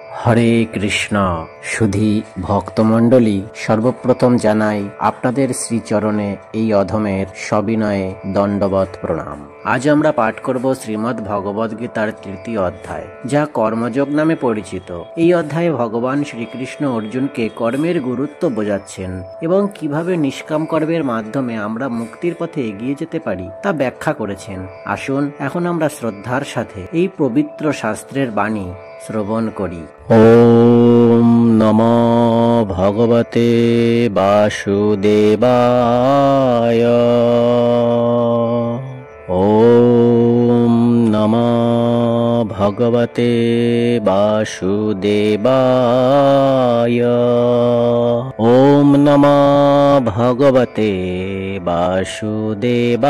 হরে কৃষ্ণ সুধী ভক্তমণ্ডলী, সর্বপ্রথম জানাই আপনাদের শ্রীচরণে এই অধমের সবিনয়ে দণ্ডবৎ প্রণাম। আজ আমরা পাঠ করব শ্রীমদ্ ভগবদ গীতার ৩য় অধ্যায়, যা কর্মযোগ নামে পরিচিত। এই অধ্যায়ে ভগবান শ্রীকৃষ্ণ অর্জুনকে কর্মের গুরুত্ব বোঝাচ্ছেন এবং কিভাবে নিষ্কাম কর্মের মাধ্যমে আমরা মুক্তির পথে এগিয়ে যেতে পারি তা ব্যাখ্যা করেছেন। আসুন এখন আমরা শ্রদ্ধার সাথে এই পবিত্র শাস্ত্রের বাণী শ্রবণ করি। ওম নমো ভগবতে বাসুদেবায়। ওম নমো ভগবতে বাসুদেবায়। ওম নমো ভগবতে বাসুদেবায়।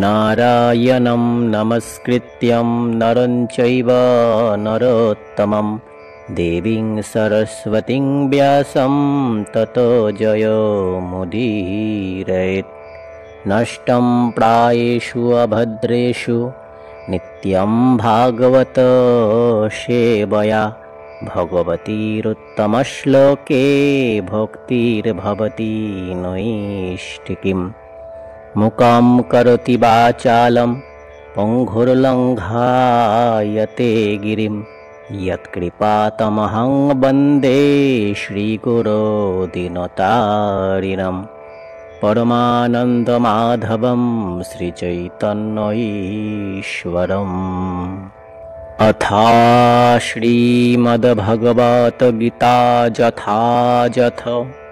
নারায়ণং নমস্কৃত্যং নরং চৈব নরোত্তমং দেবীং সরস্বতীং ব্যাসং ততো জয়মুদীরয়েৎ। নষ্টং প্রায়েষু অভদ্রেষু নিত্যং ভাগবত সেবয়া ভগবতীরুত্তমশ্লোকে ভক্তির্ভবতি নৈষ্ঠিকীম। মুকং করোতি বাচালং পঙ্গুর্লঙ্ঘায়তে গিরিম। যৎকৃপাতমহং বন্দে শ্রীগুরো দীনতারিণম। পরমানন্দমাধবং শ্রীচৈতন্যঈশ্বরম। অথা শ্রীমদ্ভগবদ্গীতা যথাযথ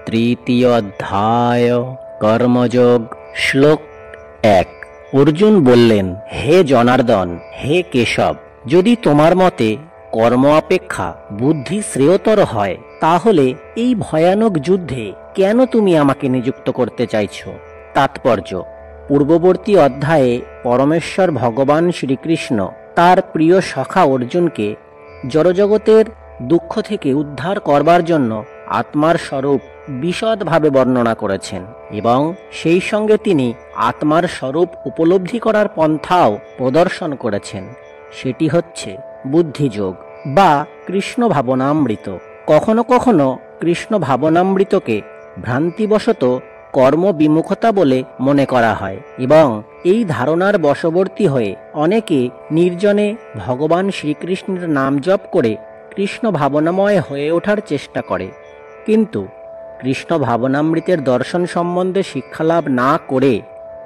৩য় অধ্যায় কর্মযোগ। শ্লোক ১। অর্জুন বললেন, হে জনার্দন, হে কেশব, যদি তোমার মতে কর্ম অপেক্ষা বুদ্ধি শ্রেয়তর হয়, তাহলে এই ভয়ানক যুদ্ধে কেন তুমি আমাকে নিযুক্ত করতে চাইছ? তাৎপর্য: পূর্ববর্তী অধ্যায়ে পরমেশ্বর ভগবান শ্রীকৃষ্ণ তার প্রিয় সখা অর্জুনকে জড়জগতের দুঃখ থেকে উদ্ধার করবার জন্য আত্মার স্বরূপ বিশদভাবে বর্ণনা করেছেন এবং সেই সঙ্গে তিনি আত্মার স্বরূপ উপলব্ধি করার পন্থাও প্রদর্শন করেছেন। সেটি হচ্ছে বুদ্ধিযোগ বা কৃষ্ণ ভাবনামৃত। কখনো কখনো কৃষ্ণ ভাবনামৃতকে ভ্রান্তিবশত কর্মবিমুখতা বলে মনে করা হয় এবং এই ধারণার বশবর্তী হয়ে অনেকে নির্জনে ভগবান শ্রীকৃষ্ণের নাম জপ করে কৃষ্ণ ভাবনাময় হয়ে ওঠার চেষ্টা করে। কিন্তু কৃষ্ণ ভাবনামৃতের দর্শন সম্বন্ধে শিক্ষালাভ না করে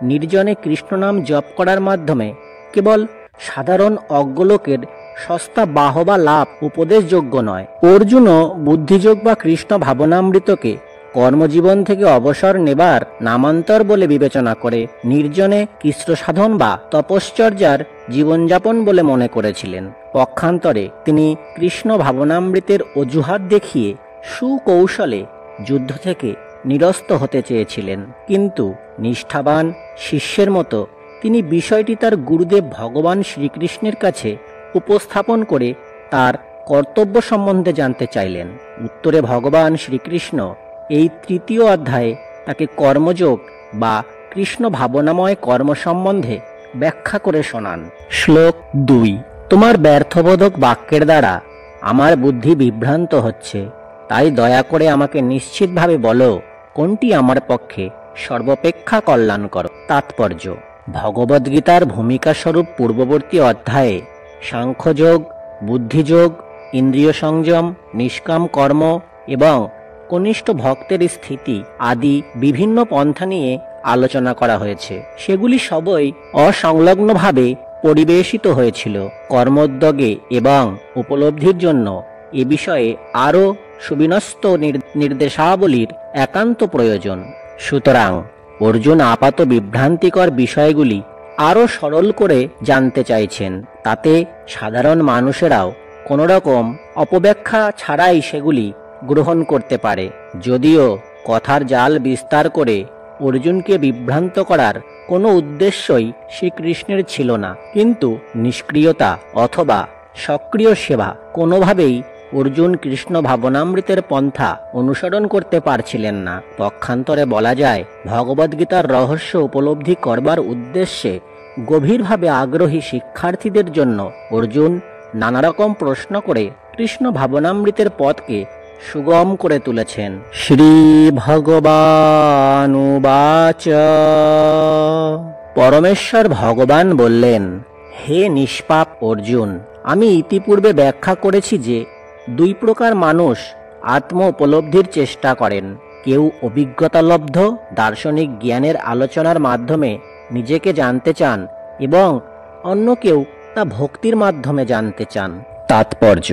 নির্জনে কৃষ্ণনাম জপ করার মাধ্যমে কেবল সাধারণ অজ্ঞলোকের সস্তা বাহবা লাভ উপদেশযোগ্য নয়। অর্জুনও বুদ্ধিযোগ বা কৃষ্ণ ভাবনামৃতকে কর্মজীবন থেকে অবসর নেবার নামান্তর বলে বিবেচনা করে নির্জনে কৃষ্ণ সাধন বা তপশ্চর্যার জীবনযাপন বলে মনে করেছিলেন। পক্ষান্তরে তিনি কৃষ্ণ ভাবনামৃতের অজুহাত দেখিয়ে সুকৌশলে যুদ্ধ থেকে নিরস্ত হতে চেয়েছিলেন। কিন্তু নিষ্ঠাবান শিষ্যের মতো তিনি বিষয়টি তার গুরুদেব ভগবান শ্রীকৃষ্ণের কাছে উপস্থাপন করে তার কর্তব্য সম্বন্ধে জানতে চাইলেন। উত্তরে ভগবান শ্রীকৃষ্ণ এই ৩য় অধ্যায়ে তাকে কর্মযোগ বা কৃষ্ণ ভাবনাময় কর্ম সম্বন্ধে ব্যাখ্যা করে শোনান। শ্লোক ২। তোমার ব্যর্থবোধক বাক্যের দ্বারা আমার বুদ্ধি বিভ্রান্ত হচ্ছে, তাই দয়া করে আমাকে নিশ্চিতভাবে বলো কোনটি আমার পক্ষে সর্বাপেক্ষা কল্যাণকর। তাৎপর্য: ভগবদ্গীতার ভূমিকা স্বরূপ পূর্ববর্তী অধ্যায়ে সাংখ্যযোগ, বুদ্ধিযোগ, ইন্দ্রিয় সংযম, নিষ্কাম কর্ম এবং কনিষ্ঠ ভক্তের স্থিতি আদি বিভিন্ন পন্থা নিয়ে আলোচনা করা হয়েছে। সেগুলি সবই অসংলগ্নভাবে পরিবেশিত হয়েছিল। কর্মোদ্যোগে এবং উপলব্ধির জন্য এ বিষয়ে আরও সুবিন্যস্ত নির্দেশাবলীর একান্ত প্রয়োজন। সুতরাং অর্জুন আপাত বিভ্রান্তিকর বিষয়গুলি আরও সরল করে জানতে চাইছেন, তাতে সাধারণ মানুষেরাও কোনো রকম অপব্যাখ্যা ছাড়াই সেগুলি গ্রহণ করতে পারে। যদিও কথার জাল বিস্তার করে অর্জুনকে বিভ্রান্ত করার কোনো উদ্দেশ্যই শ্রীকৃষ্ণের ছিল না, কিন্তু নিষ্ক্রিয়তা অথবা সক্রিয় সেবা কোনোভাবেই অর্জুন কৃষ্ণ ভাবনামৃতের পন্থা অনুসরণ করতে পারছিলেন না। পক্ষান্তরে বলা যায়, ভগবদ্গীতার রহস্য উপলব্ধি করবার উদ্দেশ্যে গভীরভাবে আগ্রহী শিক্ষার্থীদের জন্য অর্জুন নানা রকম প্রশ্ন করে কৃষ্ণ ভাবনামৃতের পথকে সুগম করে তুলেছেন। শ্রী ভগবানুবাচ। পরমেশ্বর ভগবান বললেন, হে নিষ্পাপ অর্জুন, আমি ইতিপূর্বে ব্যাখ্যা করেছি যে দুই প্রকার মানুষ আত্ম উপলব্ধির চেষ্টা করেন। কেউ অভিজ্ঞতালব্ধ দার্শনিক জ্ঞানের আলোচনার মাধ্যমে নিজেকে জানতে চান এবং অন্য কেউ তা ভক্তির মাধ্যমে জানতে চান। তাৎপর্য: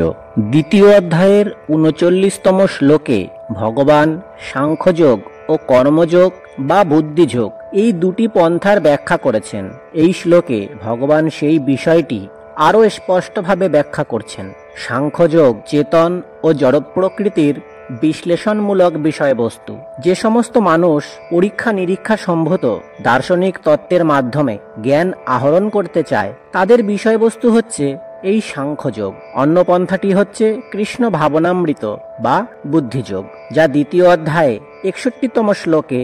দ্বিতীয় অধ্যায়ের ৩৯তম শ্লোকে ভগবান সাংখ্যযোগ ও কর্মযোগ বা বুদ্ধিযোগ এই দুটি পন্থার ব্যাখ্যা করেছেন। এই শ্লোকে ভগবান সেই বিষয়টি আরও স্পষ্টভাবে ব্যাখ্যা করছেন। সাংখ্যযোগ চেতন ও জড় প্রকৃতির বিশ্লেষণমূলক বিষয়বস্তু। যে সমস্ত মানুষ পরীক্ষা নিরীক্ষা সম্ভূত দার্শনিক তত্ত্বের মাধ্যমে জ্ঞান আহরণ করতে চায়, তাদের বিষয়বস্তু হচ্ছে এই সাংখ্যযোগ। অন্য পন্থাটি হচ্ছে কৃষ্ণ ভাবনামৃত বা বুদ্ধিযোগ, যা দ্বিতীয় অধ্যায়ে ৬১তম শ্লোকে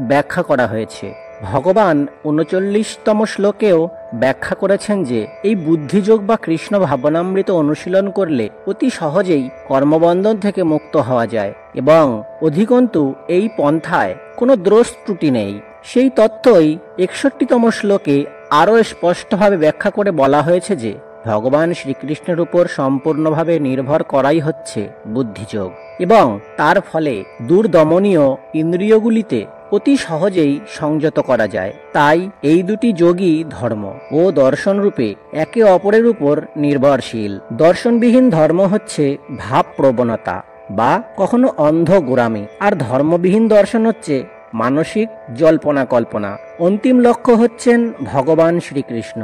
ব্যাখ্যা করা হয়েছে। ভগবান ৩৯তম শ্লোকেও ব্যাখ্যা করেছেন যে এই বুদ্ধিযোগ বা কৃষ্ণ ভাবনামৃত অনুশীলন করলে অতি সহজেই কর্মবন্ধন থেকে মুক্ত হওয়া যায় এবং অধিকন্তু এই পন্থায় কোনো দোষ ত্রুটি নেই। সেই তত্ত্বই ৬১তম শ্লোকে আরও স্পষ্টভাবে ব্যাখ্যা করে বলা হয়েছে যে ভগবান শ্রীকৃষ্ণের উপর সম্পূর্ণভাবে নির্ভর করাই হচ্ছে বুদ্ধিযোগ এবং তার ফলে দুর্দমনীয় ইন্দ্রিয়গুলিতে অতি সহজেই সংযত করা যায়। তাই এই দুটি যোগই ধর্ম ও দর্শন রূপে একে অপরের উপর নির্ভরশীল। দর্শনবিহীন ধর্ম হচ্ছে ভাব প্রবণতা বা কখনো অন্ধ গোড়ামি, আর ধর্মবিহীন দর্শন হচ্ছে মানসিক জল্পনা কল্পনা। অন্তিম লক্ষ্য হচ্ছেন ভগবান শ্রীকৃষ্ণ।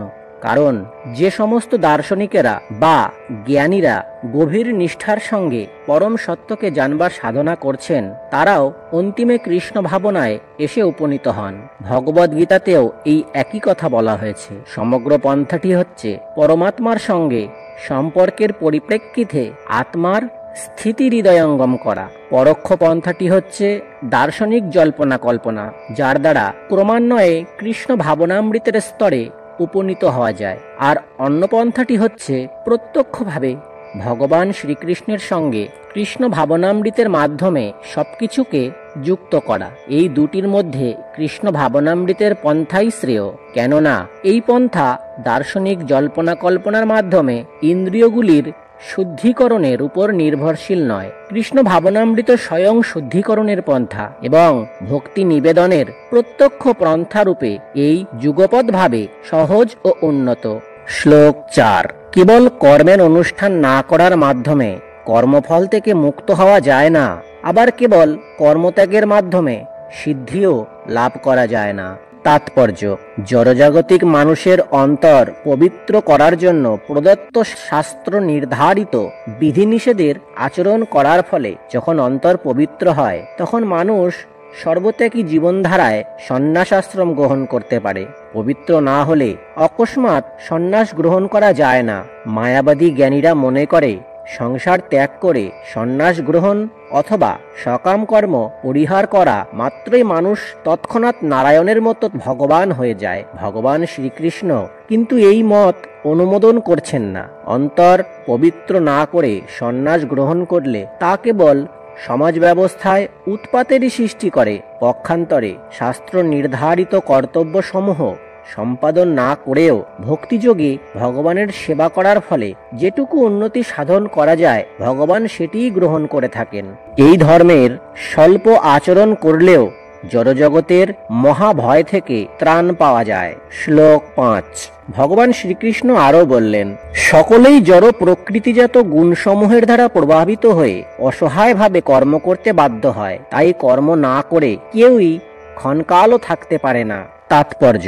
কারণ যে সমস্ত দার্শনিকেরা বা জ্ঞানীরা গভীর নিষ্ঠার সঙ্গে পরম সত্যকে জানবার সাধনা করছেন, তারাও অন্তিমে কৃষ্ণ ভাবনায় এসে উপনীত হন। ভগবদ্গীতাতেও এই একই কথা বলা হয়েছে। সমগ্র পন্থাটি হচ্ছে পরমাত্মার সঙ্গে সম্পর্কের পরিপ্রেক্ষিতে আত্মার স্থিতি হৃদয়ঙ্গম করা। পরোক্ষ পন্থাটি হচ্ছে দার্শনিক জল্পনা কল্পনা, যার দ্বারা ক্রমান্বয়ে কৃষ্ণ ভাবনামৃতের স্তরে উপনীত হওয়া যায়। আর অন্য পন্থাটি হচ্ছে প্রত্যক্ষভাবে ভগবান শ্রীকৃষ্ণের সঙ্গে কৃষ্ণ ভাবনামৃতের মাধ্যমে সবকিছুকে যুক্ত করা। এই দুটির মধ্যে কৃষ্ণ ভাবনামৃতের পন্থাই শ্রেয়, কেননা এই পন্থা দার্শনিক জল্পনা কল্পনার মাধ্যমে ইন্দ্রিয়গুলির শুদ্ধিকরণের উপর নির্ভরশীল নয়। কৃষ্ণ ভাবনামৃত স্বয়ং শুদ্ধিকরণের পন্থা এবং ভক্তি নিবেদনের প্রত্যক্ষ পন্থা রূপে এই যুগপৎভাবে সহজ ও উন্নত। শ্লোক ৪। কেবল কর্মের অনুষ্ঠান না করার মাধ্যমে কর্মফল থেকে মুক্ত হওয়া যায় না, আবার কেবল কর্মত্যাগের মাধ্যমে সিদ্ধিও লাভ করা যায় না। তাৎপর্য: জড়জাগতিক মানুষের অন্তর পবিত্র করার জন্য প্রদত্ত শাস্ত্র নির্ধারিত বিধিনিষেধের আচরণ করার ফলে যখন অন্তর পবিত্র হয়, তখন মানুষ সর্বত্যাগী জীবনধারায় সন্ন্যাসাশ্রম গ্রহণ করতে পারে। পবিত্র না হলে অকস্মাৎ সন্ন্যাস গ্রহণ করা যায় না। মায়াবাদী জ্ঞানীরা মনে করে সংসার ত্যাগ করে সন্ন্যাস গ্রহণ অথবা সকাম কর্ম পরিহার করা মাত্রই মানুষ তৎক্ষণাৎ নারায়ণের মতো ভগবান হয়ে যায়। ভগবান শ্রীকৃষ্ণ কিন্তু এই মত অনুমোদন করছেন না। অন্তর পবিত্র না করে সন্ন্যাস গ্রহণ করলে তা কেবল সমাজ ব্যবস্থায় উৎপাতেরই সৃষ্টি করে। পক্ষান্তরে শাস্ত্র নির্ধারিত কর্তব্যসমূহ সম্পাদন না করেও ভক্তিযোগে ভগবানের সেবা করার ফলে যেটুকু উন্নতি সাধন করা যায়, ভগবান সেটিই গ্রহণ করে থাকেন। এই ধর্মের স্বল্প আচরণ করলেও জড়জগতের মহাভয় থেকে ত্রাণ পাওয়া যায়। শ্লোক ৫। ভগবান শ্রীকৃষ্ণ আরও বললেন, সকলেই জড় প্রকৃতিজাত গুণসমূহের দ্বারা প্রভাবিত হয়ে অসহায়ভাবে কর্ম করতে বাধ্য হয়। তাই কর্ম না করে কেউই ক্ষণকালও থাকতে পারে না। তাৎপর্য: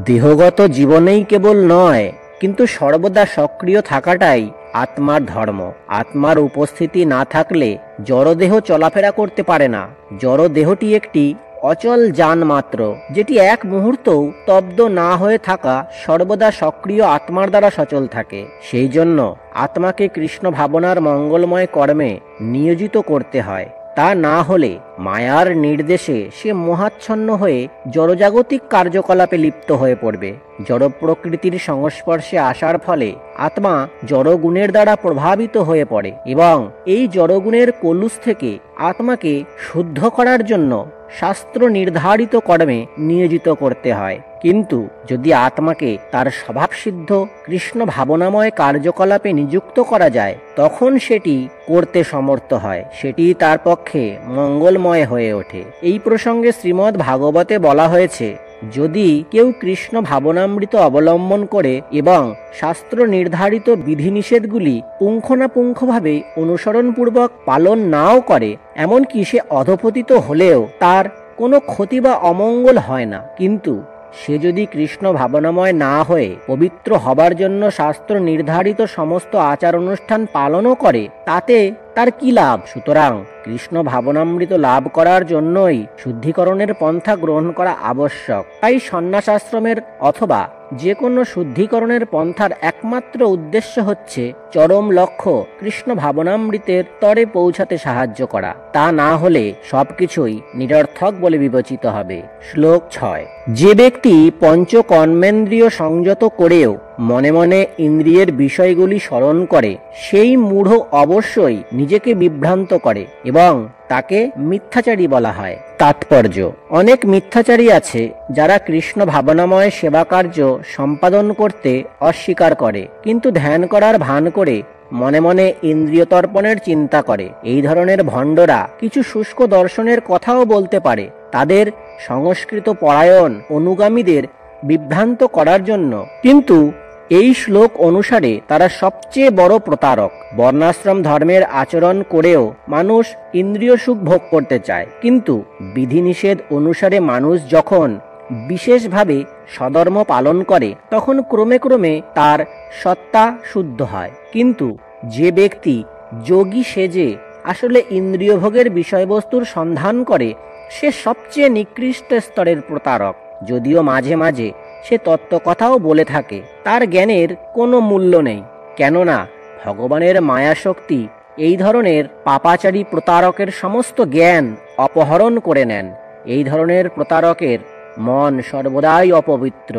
দেহগত জীবনেই কেবল নয়, কিন্তু সর্বদা সক্রিয় থাকাটাই আত্মার ধর্ম। আত্মার উপস্থিতি না থাকলে জড়দেহ চলাফেরা করতে পারে না। জড়দেহটি একটি অচল যান মাত্র, যেটি এক মুহূর্তও স্তব্ধ না হয়ে থাকা সর্বদা সক্রিয় আত্মার দ্বারা সচল থাকে। সেই জন্য আত্মাকে কৃষ্ণ ভাবনার মঙ্গলময় কর্মে নিয়োজিত করতে হয়। তা না হলে মায়ার নির্দেশে সে মোহাচ্ছন্ন হয়ে জড়জাগতিক কার্যকলাপে লিপ্ত হয়ে পড়বে। জড় প্রকৃতির সংস্পর্শে আসার ফলে আত্মা জড়গুণের দ্বারা প্রভাবিত হয়ে পড়ে এবং এই জড়গুণের কলুষ থেকে আত্মাকে শুদ্ধ করার জন্য শাস্ত্র নির্ধারিত কর্মে নিয়োজিত করতে হয়। কিন্তু যদি আত্মাকে তার স্বভাবসিদ্ধ কৃষ্ণ ভাবনাময় কার্যকলাপে নিযুক্ত করা যায়, তখন সেটি করতে সমর্থ হয়, সেটি তার পক্ষে মঙ্গলময় হয়ে ওঠে। এই প্রসঙ্গে শ্রীমদ্ ভাগবতে বলা হয়েছে, যদি কেউ কৃষ্ণ ভাবনামৃত অবলম্বন করে এবং শাস্ত্র নির্ধারিত বিধিনিষেধগুলি পুঙ্খানুপুঙ্খভাবে অনুসরণপূর্বক পালন নাও করে, এমনকি সে অধঃপতিত হলেও তার কোনো ক্ষতি বা অমঙ্গল হয় না। কিন্তু সে যদি কৃষ্ণ ভাবনাময় না হয়ে পবিত্র হবার জন্য শাস্ত্র নির্ধারিত সমস্ত আচার অনুষ্ঠান পালনও করে, তাতে তার কি লাভ? সুতরাং কৃষ্ণ ভাবনামৃত লাভ করার জন্যই শুদ্ধিকরণের পন্থা গ্রহণ করা আবশ্যক। তাই সন্ন্যাসাশ্রমের অথবা যে কোনো শুদ্ধিকরণের পন্থার একমাত্র উদ্দেশ্য হচ্ছে চরম লক্ষ্য কৃষ্ণ ভাবনামৃতের তরে পৌঁছাতে সাহায্য করা। তা না হলে সবকিছুই নিরর্থক বলে বিবেচিত হবে। শ্লোক 6। যে ব্যক্তি পঞ্চকর্মেন্দ্রিয় সংযত করেও মনে মনে ইন্দ্রিয়ের বিষয়গুলি স্মরণ করে, সেই মূঢ় অবশ্যই নিজেকে বিভ্রান্ত করে এবং তাকে মিথ্যাচারী বলা হয়। তাৎপর্য: অনেক মিথ্যাচারী আছে যারা কৃষ্ণ ভাবনাময় সেবা কার্য সম্পাদন করতে অস্বীকার করে, কিন্তু ধ্যান করার ভান করে মনে মনে ইন্দ্রিয় তর্পণের চিন্তা করে। এই ধরনের ভণ্ডরা কিছু শুষ্ক দর্শনের কথাও বলতে পারে তাদের সংস্কৃত পরায়ণ অনুগামীদের বিভ্রান্ত করার জন্য, কিন্তু এই শ্লোক অনুসারে তারা সবচেয়ে বড় প্রতারক। বর্ণাশ্রম ধর্মের আচরণ করেও মানুষ ইন্দ্রিয় সুখ ভোগ করতে চায়, কিন্তু বিধিনিষেধ অনুসারে মানুষ যখন বিশেষভাবে সধর্ম পালন করে, তখন ক্রমে ক্রমে তার সত্তা শুদ্ধ হয়। কিন্তু যে ব্যক্তি যোগী সেজে আসলে ইন্দ্রিয় ভোগের বিষয়বস্তুর সন্ধান করে, সে সবচেয়ে নিকৃষ্ট স্তরের প্রতারক। যদিও মাঝে মাঝে সে তত্ত্বকথাও বলে থাকে, তার জ্ঞানের কোনো মূল্য নেই, কেননা ভগবানের মায়াশক্তি এই ধরনের পাপাচারী প্রতারকের সমস্ত জ্ঞান অপহরণ করে নেন। এই ধরনের প্রতারকের মন সর্বদাই অপবিত্র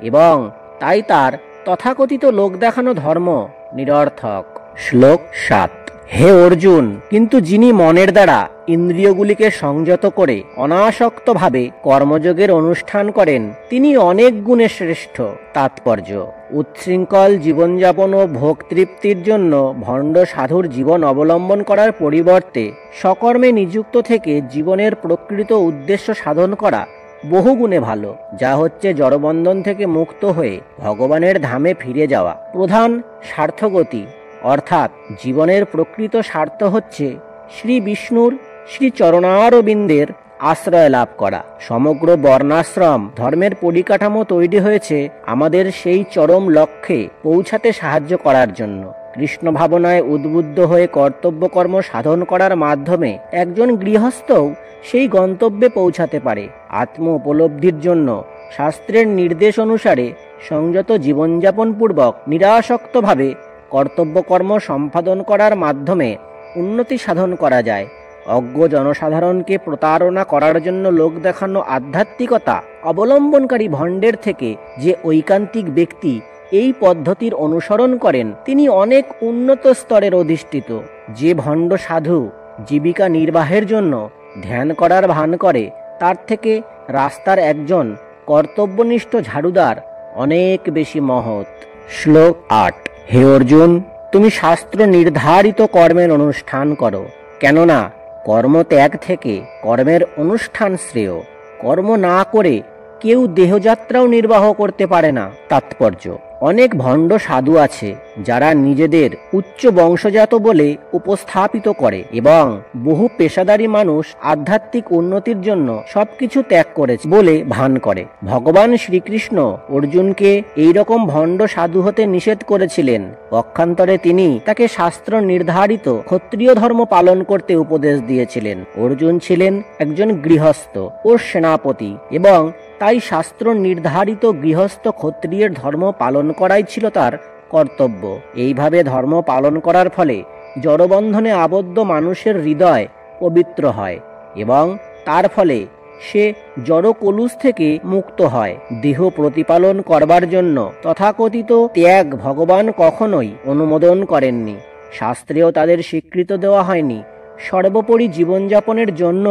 এবং তাই তার তথাকথিত লোক দেখানো ধর্ম নিরর্থক। শ্লোক 7। হে অর্জুন, কিন্তু যিনি মনের দ্বারা ইন্দ্রিয়গুলিকে সংযত করে অনাসক্তভাবে কর্মযোগের অনুষ্ঠান করেন, তিনি অনেক গুণে শ্রেষ্ঠ। তাৎপর্য: উচ্ছৃঙ্খল জীবনযাপন ও ভোগ তৃপ্তির জন্য ভণ্ড সাধুর জীবন অবলম্বন করার পরিবর্তে সকর্মে নিযুক্ত থেকে জীবনের প্রকৃত উদ্দেশ্য সাধন করা বহু গুণে ভালো, যা হচ্ছে জড়বন্ধন থেকে মুক্ত হয়ে ভগবানের ধামে ফিরে যাওয়া। প্রধান স্বার্থগতি অর্থাৎ জীবনের প্রকৃত স্বার্থ হচ্ছে শ্রী বিষ্ণুর শ্রী চরণারবিন্দের আশ্রয় লাভ করা। সমগ্র বর্ণাশ্রম ধর্মের পরিকাঠামো তৈরি হয়েছে আমাদের সেই চরম লক্ষ্যে পৌঁছাতে সাহায্য করার জন্য। কৃষ্ণ ভাবনায় উদ্বুদ্ধ হয়ে কর্তব্যকর্ম সাধন করার মাধ্যমে একজন গৃহস্থও সেই গন্তব্যে পৌঁছাতে পারে। আত্ম উপলব্ধির জন্য শাস্ত্রের নির্দেশ অনুসারে সংযত জীবনযাপন পূর্বক নিরাসক্তভাবে কর্তব্যকর্ম সম্পাদন করার মাধ্যমে উন্নতি সাধন করা যায়। অজ্ঞ জনসাধারণকে প্রতারণা করার জন্য লোক দেখানো আধ্যাত্মিকতা অবলম্বনকারী ভণ্ডের থেকে যে ঐকান্তিক ব্যক্তি এই পদ্ধতির অনুসরণ করেন, তিনি অনেক উন্নত স্তরের অধিষ্ঠিত। যে ভণ্ড সাধু জীবিকা নির্বাহের জন্য ধ্যান করার ভান করে, তার থেকে রাস্তার একজন কর্তব্যনিষ্ঠ ঝাড়ুদার অনেক বেশি মহৎ। শ্লোক 8। হে অর্জুন, তুমি শাস্ত্র নির্ধারিত কর্মের অনুষ্ঠান করো, কেননা কর্ম ত্যাগ থেকে কর্মের অনুষ্ঠান শ্রেয়। কর্ম না করে কেউ দেহযাত্রাও নির্বাহ করতে পারে না। তাৎপর্য: অনেক ভণ্ড সাধু আছে যারা নিজেদের উচ্চ বংশজাত বলে উপস্থাপিত করে এবং বহু পেশাদারী মানুষ আধ্যাত্মিক উন্নতির জন্য সবকিছু ত্যাগ করেছে বলে ভান করে। ভগবান শ্রীকৃষ্ণ অর্জুনকে এইরকম ভণ্ড সাধু হতে নিষেধ করেছিলেন। পক্ষান্তরে তিনি তাকে শাস্ত্র নির্ধারিত ক্ষত্রিয় ধর্ম পালন করতে উপদেশ দিয়েছিলেন। অর্জুন ছিলেন একজন গৃহস্থ ও সেনাপতি এবং তাই শাস্ত্র নির্ধারিত গৃহস্থ ক্ষত্রিয়ের ধর্ম পালন করাই ছিল তার কর্তব্য। এইভাবে ধর্ম পালন করার ফলে জড়বন্ধনে আবদ্ধ মানুষের হৃদয় পবিত্র হয় এবং তার ফলে সে জড় কলুষ থেকে মুক্ত হয়। দেহ প্রতিপালন করবার জন্য তথাকথিত ত্যাগ ভগবান কখনোই অনুমোদন করেননি, শাস্ত্রেও তাদের স্বীকৃত দেওয়া হয়নি। সর্বোপরি জীবনযাপনের জন্য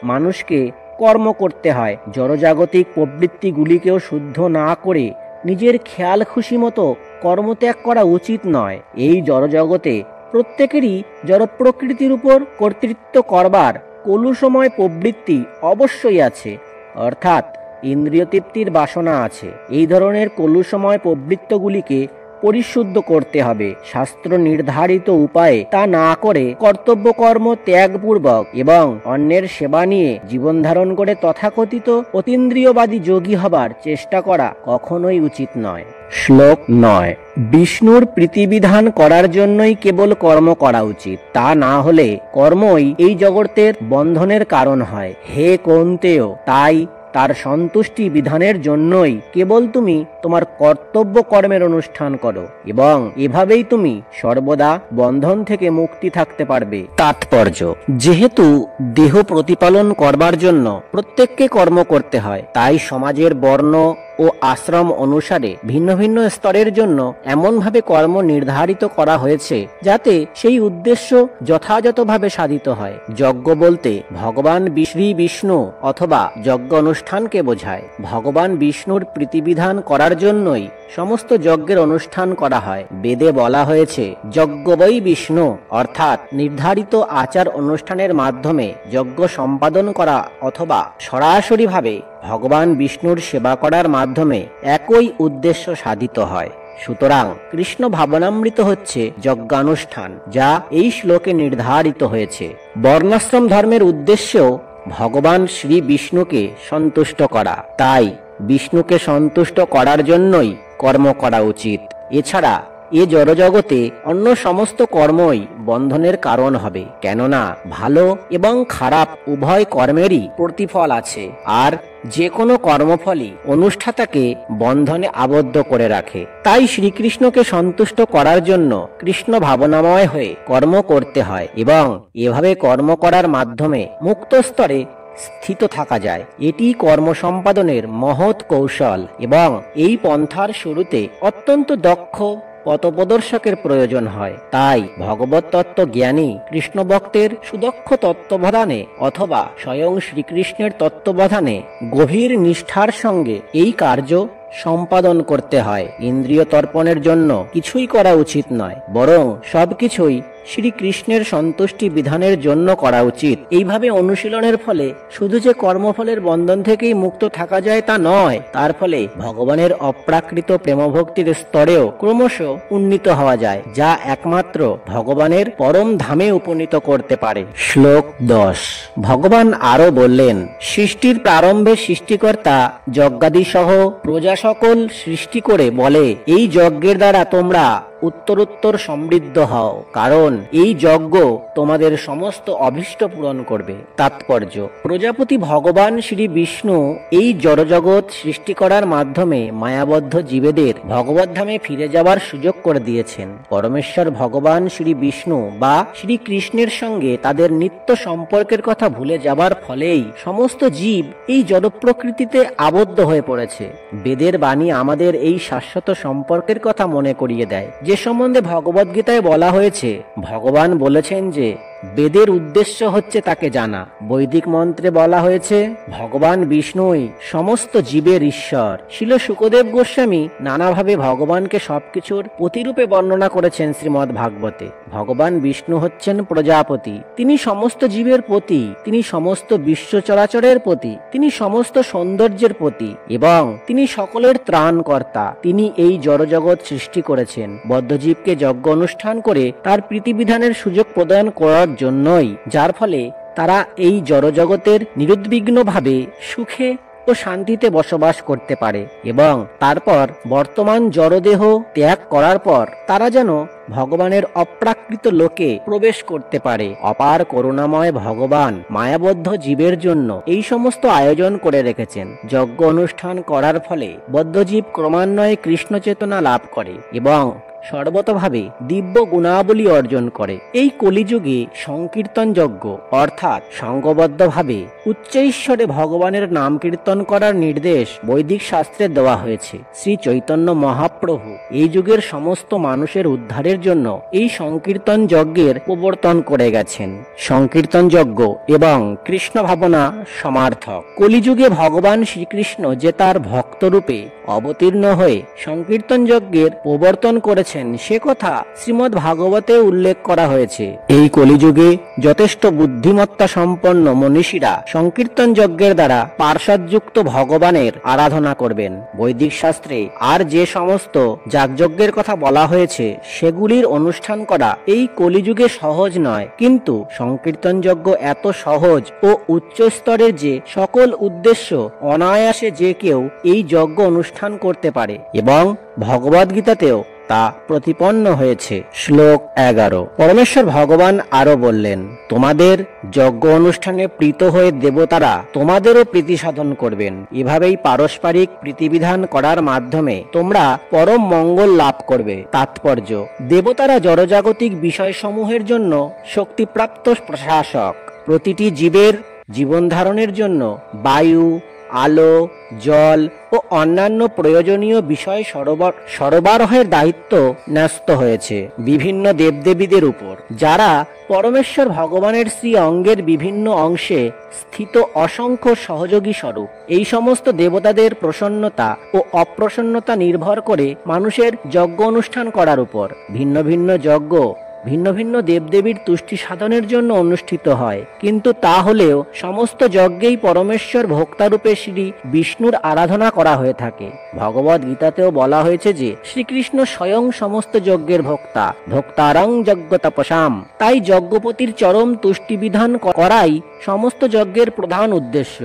মানুষকে কর্ম করতে হয়। জড়জাগতিক প্রবৃত্তিগুলিকেও শুদ্ধ না করে নিজের খেয়াল খুশি মতো কর্মত্যাগ করা উচিত নয়। এই জড়জগতে প্রত্যেকেরই জড় প্রকৃতির উপর কর্তৃত্ব করবার কলুষময় প্রবৃত্তি অবশ্যই আছে, অর্থাৎ ইন্দ্রিয় তৃপ্তির বাসনা আছে। এই ধরনের কলুষময় প্রবৃত্তগুলিকে পরিশুদ্ধ করতে হবে। শাস্ত্র নির্ধারিত উপায়ে তা না করে কর্তব্য কর্ম ত্যাগপূর্বক এবং অন্যের সেবা নিয়ে জীবন ধারণ করে তথাকথিত অতীন্দ্রিয়বাদী যোগী হবার চেষ্টা করা কখনোই উচিত নয়। শ্লোক 9। বিষ্ণুর প্রীতিবিধান করার জন্যই কেবল কর্ম করা উচিত, তা না হলে কর্মই এই জগতের বন্ধনের কারণ হয়। হে কৌন্তেয়, তাই তার সন্তুষ্টি বিধানের জন্যই কেবল তুমি তোমার কর্তব্য কর্মের অনুষ্ঠান করো এবং এভাবেই তুমি সর্বদা বন্ধন থেকে মুক্তি থাকতে পারবে। তাৎপর্য: যেহেতু দেহ প্রতিপালন করবার জন্য প্রত্যেককে কর্ম করতে হয়, তাই সমাজের বর্ণ ও আশ্রম অনুসারে ভিন্ন ভিন্ন স্তরের জন্য এমনভাবে কর্ম নির্ধারিত করা হয়েছে যাতে সেই উদ্দেশ্য যথাযথভাবে সাধিত হয়। যজ্ঞ বলতে ভগবান শ্রী বিষ্ণু অথবা যজ্ঞ অনুষ্ঠানকে বোঝায়। ভগবান বিষ্ণুর প্রীতিবিধান করার জন্যই সমস্ত যজ্ঞের অনুষ্ঠান করা হয়। বেদে বলা হয়েছে যজ্ঞ বৈ বিষ্ণু, অর্থাৎ নির্ধারিত আচার অনুষ্ঠানের মাধ্যমে যজ্ঞ সম্পাদন করা অথবা সরাসরিভাবে ভগবান বিষ্ণুর সেবা করার মাধ্যমে একই উদ্দেশ্য সাধিত হয়। সুতরাং কৃষ্ণ ভাবনামৃত হচ্ছে যজ্ঞানুষ্ঠান, যা এই শ্লোকে নির্ধারিত হয়েছে। বর্ণাশ্রম ধর্মের উদ্দেশ্যেও ভগবান শ্রী বিষ্ণুকে সন্তুষ্ট করা, তাই বিষ্ণুকে সন্তুষ্ট করার জন্যই কর্ম করা উচিত। এছাড়া এ জড়জগতে অন্য সমস্ত কর্মই বন্ধনের কারণ হবে, কেননা ভালো এবং খারাপ উভয় কর্মেরই প্রতিফল আছে, আর যে কোনো কর্মফলই অনুষ্ঠাতাকে বন্ধনে আবদ্ধ করে রাখে। তাই শ্রীকৃষ্ণকে সন্তুষ্ট করার জন্য কৃষ্ণ ভাবনাময় হয়ে কর্ম করতে হয় এবং এভাবে কর্ম করার মাধ্যমে মুক্ত স্তরে স্থিত থাকা যায়। এটি কর্ম সম্পাদনের মহৎ কৌশল এবং এই পন্থার শুরুতে অত্যন্ত দক্ষ পথপ্রদর্শকের প্রয়োজন হয়। তাই ভগবত তত্ত্ব জ্ঞানী কৃষ্ণ ভক্তের সুদক্ষ তত্ত্ববধানে অথবা স্বয়ং শ্রীকৃষ্ণের তত্ত্ববধানে গভীর নিষ্ঠার সঙ্গে এই কার্য সম্পাদন করতে হয়। ইন্দ্রিয় তর্পণের জন্য কিছুই করা উচিত নয়, বরং সবকিছুই শ্রীকৃষ্ণের সন্তুষ্টি বিধানের জন্য করা উচিত। এইভাবে অনুশীলনের ফলে শুধু যে কর্মফলের বন্ধন থেকেই মুক্ত থাকা যায় তা নয়, তার ফলে ভগবানের অপ্রাকৃত প্রেমভক্তির স্তরেও ক্রমশ উন্নীত হওয়া যায়, যা একমাত্র ভগবানের পরম ধামে উপনীত করতে পারে। শ্লোক 10। ভগবান আরো বললেন, সৃষ্টির প্রারম্ভে সৃষ্টিকর্তা যজ্ঞাদি সহ প্রজা সকল সৃষ্টি করে বলে, এই যজ্ঞের দ্বারা তোমরা উত্তরোত্তর সমৃদ্ধ হও, কারণ এই যজ্ঞ তোমাদের সমস্ত অভীষ্ট পূরণ করবে। তাৎপর্য: প্রজাপতি ভগবান শ্রী বিষ্ণু এই জড়জগৎ সৃষ্টি করার মাধ্যমে মায়াবদ্ধ জীবেদের ভগবদ্ধামে ফিরে যাওয়ার সুযোগ করে দিয়েছেন। পরমেশ্বর ভগবান শ্রী বিষ্ণু বা শ্রীকৃষ্ণের সঙ্গে তাদের নিত্য সম্পর্কের কথা ভুলে যাবার ফলেই সমস্ত জীব এই জড় প্রকৃতিতে আবদ্ধ হয়ে পড়েছে। বেদের বাণী আমাদের এই শাশ্বত সম্পর্কের কথা মনে করিয়ে দেয়, যে সম্বন্ধে ভগবদ্গীতায় বলা হয়েছে। ভগবান বলেছেন যে বেদের উদ্দেশ্য হচ্ছে তাকে জানা। বৈদিক মন্ত্রে বলা হয়েছে ভগবান বিষ্ণুই সমস্ত জীবের ঈশ্বর। শিল শুকদেব গোস্বামী নানাভাবে ভগবানকে সবকিছুর প্রতিরূপে বর্ণনা করেছেন শ্রীমদ্ ভাগবতে। ভগবান বিষ্ণু হচ্ছেন প্রজাপতি, তিনি সমস্ত জীবের পতি, তিনি সমস্ত বিশ্ব চরাচরের পতি, তিনি সমস্ত সৌন্দর্যের পতি এবং তিনি সকলের ত্রাণকর্তা। তিনি এই জড়জগৎ সৃষ্টি করেছেন বদ্ধজীবকে যজ্ঞ অনুষ্ঠান করে তার প্রীতিবিধানের সুযোগ প্রদান করার জন্যই, যার ফলে তারা এই জড়জগতের নিরুদ্বিগ্নভাবে সুখে ও শান্তিতে বসবাস করতে পারে এবং তারপর বর্তমান জড়দেহ ত্যাগ করার পর তারা যেন ভগবানের অপ্রাকৃত লোকে প্রবেশ করতে পারে। অপার করুণাময় ভগবান মায়াবদ্ধ জীবের জন্য এই সমস্ত আয়োজন করে রেখেছেন। যজ্ঞ অনুষ্ঠান করার ফলে বদ্ধজীব ক্রমান্বয়ে কৃষ্ণ চেতনা লাভ করে এবং সর্বতভাবে দিব্য গুণাবলী অর্জন করে। এই কলিযুগে সংকীর্তন যজ্ঞ অর্থাৎ সংঘবদ্ধভাবে উচ্চৈশ্বরে ভগবানের নাম কীর্তন করার নির্দেশ বৈদিক শাস্ত্রে দেওয়া হয়েছে। শ্রী চৈতন্য মহাপ্রভু এই যুগের সমস্ত মানুষের উদ্ধারের জন্য এই সংকীর্তন যজ্ঞের প্রবর্তন করে গেছেন। সংকীর্তন যজ্ঞ এবং কৃষ্ণ ভাবনা সমার্থক। কলিযুগে ভগবান শ্রীকৃষ্ণ যে তার ভক্তরূপে অবতীর্ণ হয়ে সংকীর্তন যজ্ঞের প্রবর্তন করেছেন সে কথা শ্রীমদ্ ভাগবতে উল্লেখ করা হয়েছে। এই কলিযুগে যথেষ্ট বুদ্ধিমত্তা সম্পন্ন মনীষীরা সংকীর্তন যজ্ঞের দ্বারা পার্শ্বযুক্ত ভগবানের আরাধনা করবেন। বৈদিক শাস্ত্রে আর যে সমস্ত যাগযজ্ঞের কথা বলা হয়েছে সেগুলির অনুষ্ঠান করা এই কলিযুগে সহজ নয়, কিন্তু সংকীর্তন যজ্ঞ এত সহজ ও উচ্চ স্তরের যে সকল উদ্দেশ্য অনায়াসে যে কেউ এই যজ্ঞ অনুষ্ঠান করতে পারে এবং ভগবদ্গীতাতেও তা প্রতিপন্ন হয়েছে। শ্লোক 11। পরমেশ্বর ভগবান আরো বললেন, তোমাদের যজ্ঞ অনুষ্ঠানে প্রীত হয়ে দেবতারা তোমাদেরও প্রীতি সাধন করবেন। এভাবেই পারস্পরিক প্রীতিবিধান করার মাধ্যমে তোমরা পরম মঙ্গল লাভ করবে। তাৎপর্য: দেবতারা জড়জাগতিক বিষয়সমূহের জন্য শক্তিপ্রাপ্ত প্রশাসক। প্রতিটি জীবের জীবন ধারণের জন্য বায়ু, আলো, জল ও অন্যান্য প্রয়োজনীয় বিষয় সরবরাহের দায়িত্ব ন্যস্ত হয়েছে বিভিন্ন দেবদেবীদের উপর, যারা পরমেশ্বর ভগবানের শ্রী অঙ্গের বিভিন্ন অংশে স্থিত অসংখ্য সহযোগী স্বরূপ। এই সমস্ত দেবতাদের প্রসন্নতা ও অপ্রসন্নতা নির্ভর করে মানুষের যজ্ঞ অনুষ্ঠান করার উপর। ভিন্ন ভিন্ন যজ্ঞ ভিন্ন ভিন্ন দেবদেবীর তুষ্টি সাধনের জন্য অনুষ্ঠিত হয়, কিন্তু তা হলেও সমস্ত যজ্ঞেই পরমেশ্বর ভোক্তারূপে শ্রী বিষ্ণুর আরাধনা করা হয়ে থাকে। ভগবদ গীতাতেও বলা হয়েছে যে শ্রীকৃষ্ণ স্বয়ং সমস্ত যজ্ঞের ভোক্তা, ভোক্তারং যজ্ঞ তপসাম। তাই যজ্ঞপতির চরম তুষ্টি বিধান করাই সমস্ত যজ্ঞের প্রধান উদ্দেশ্য।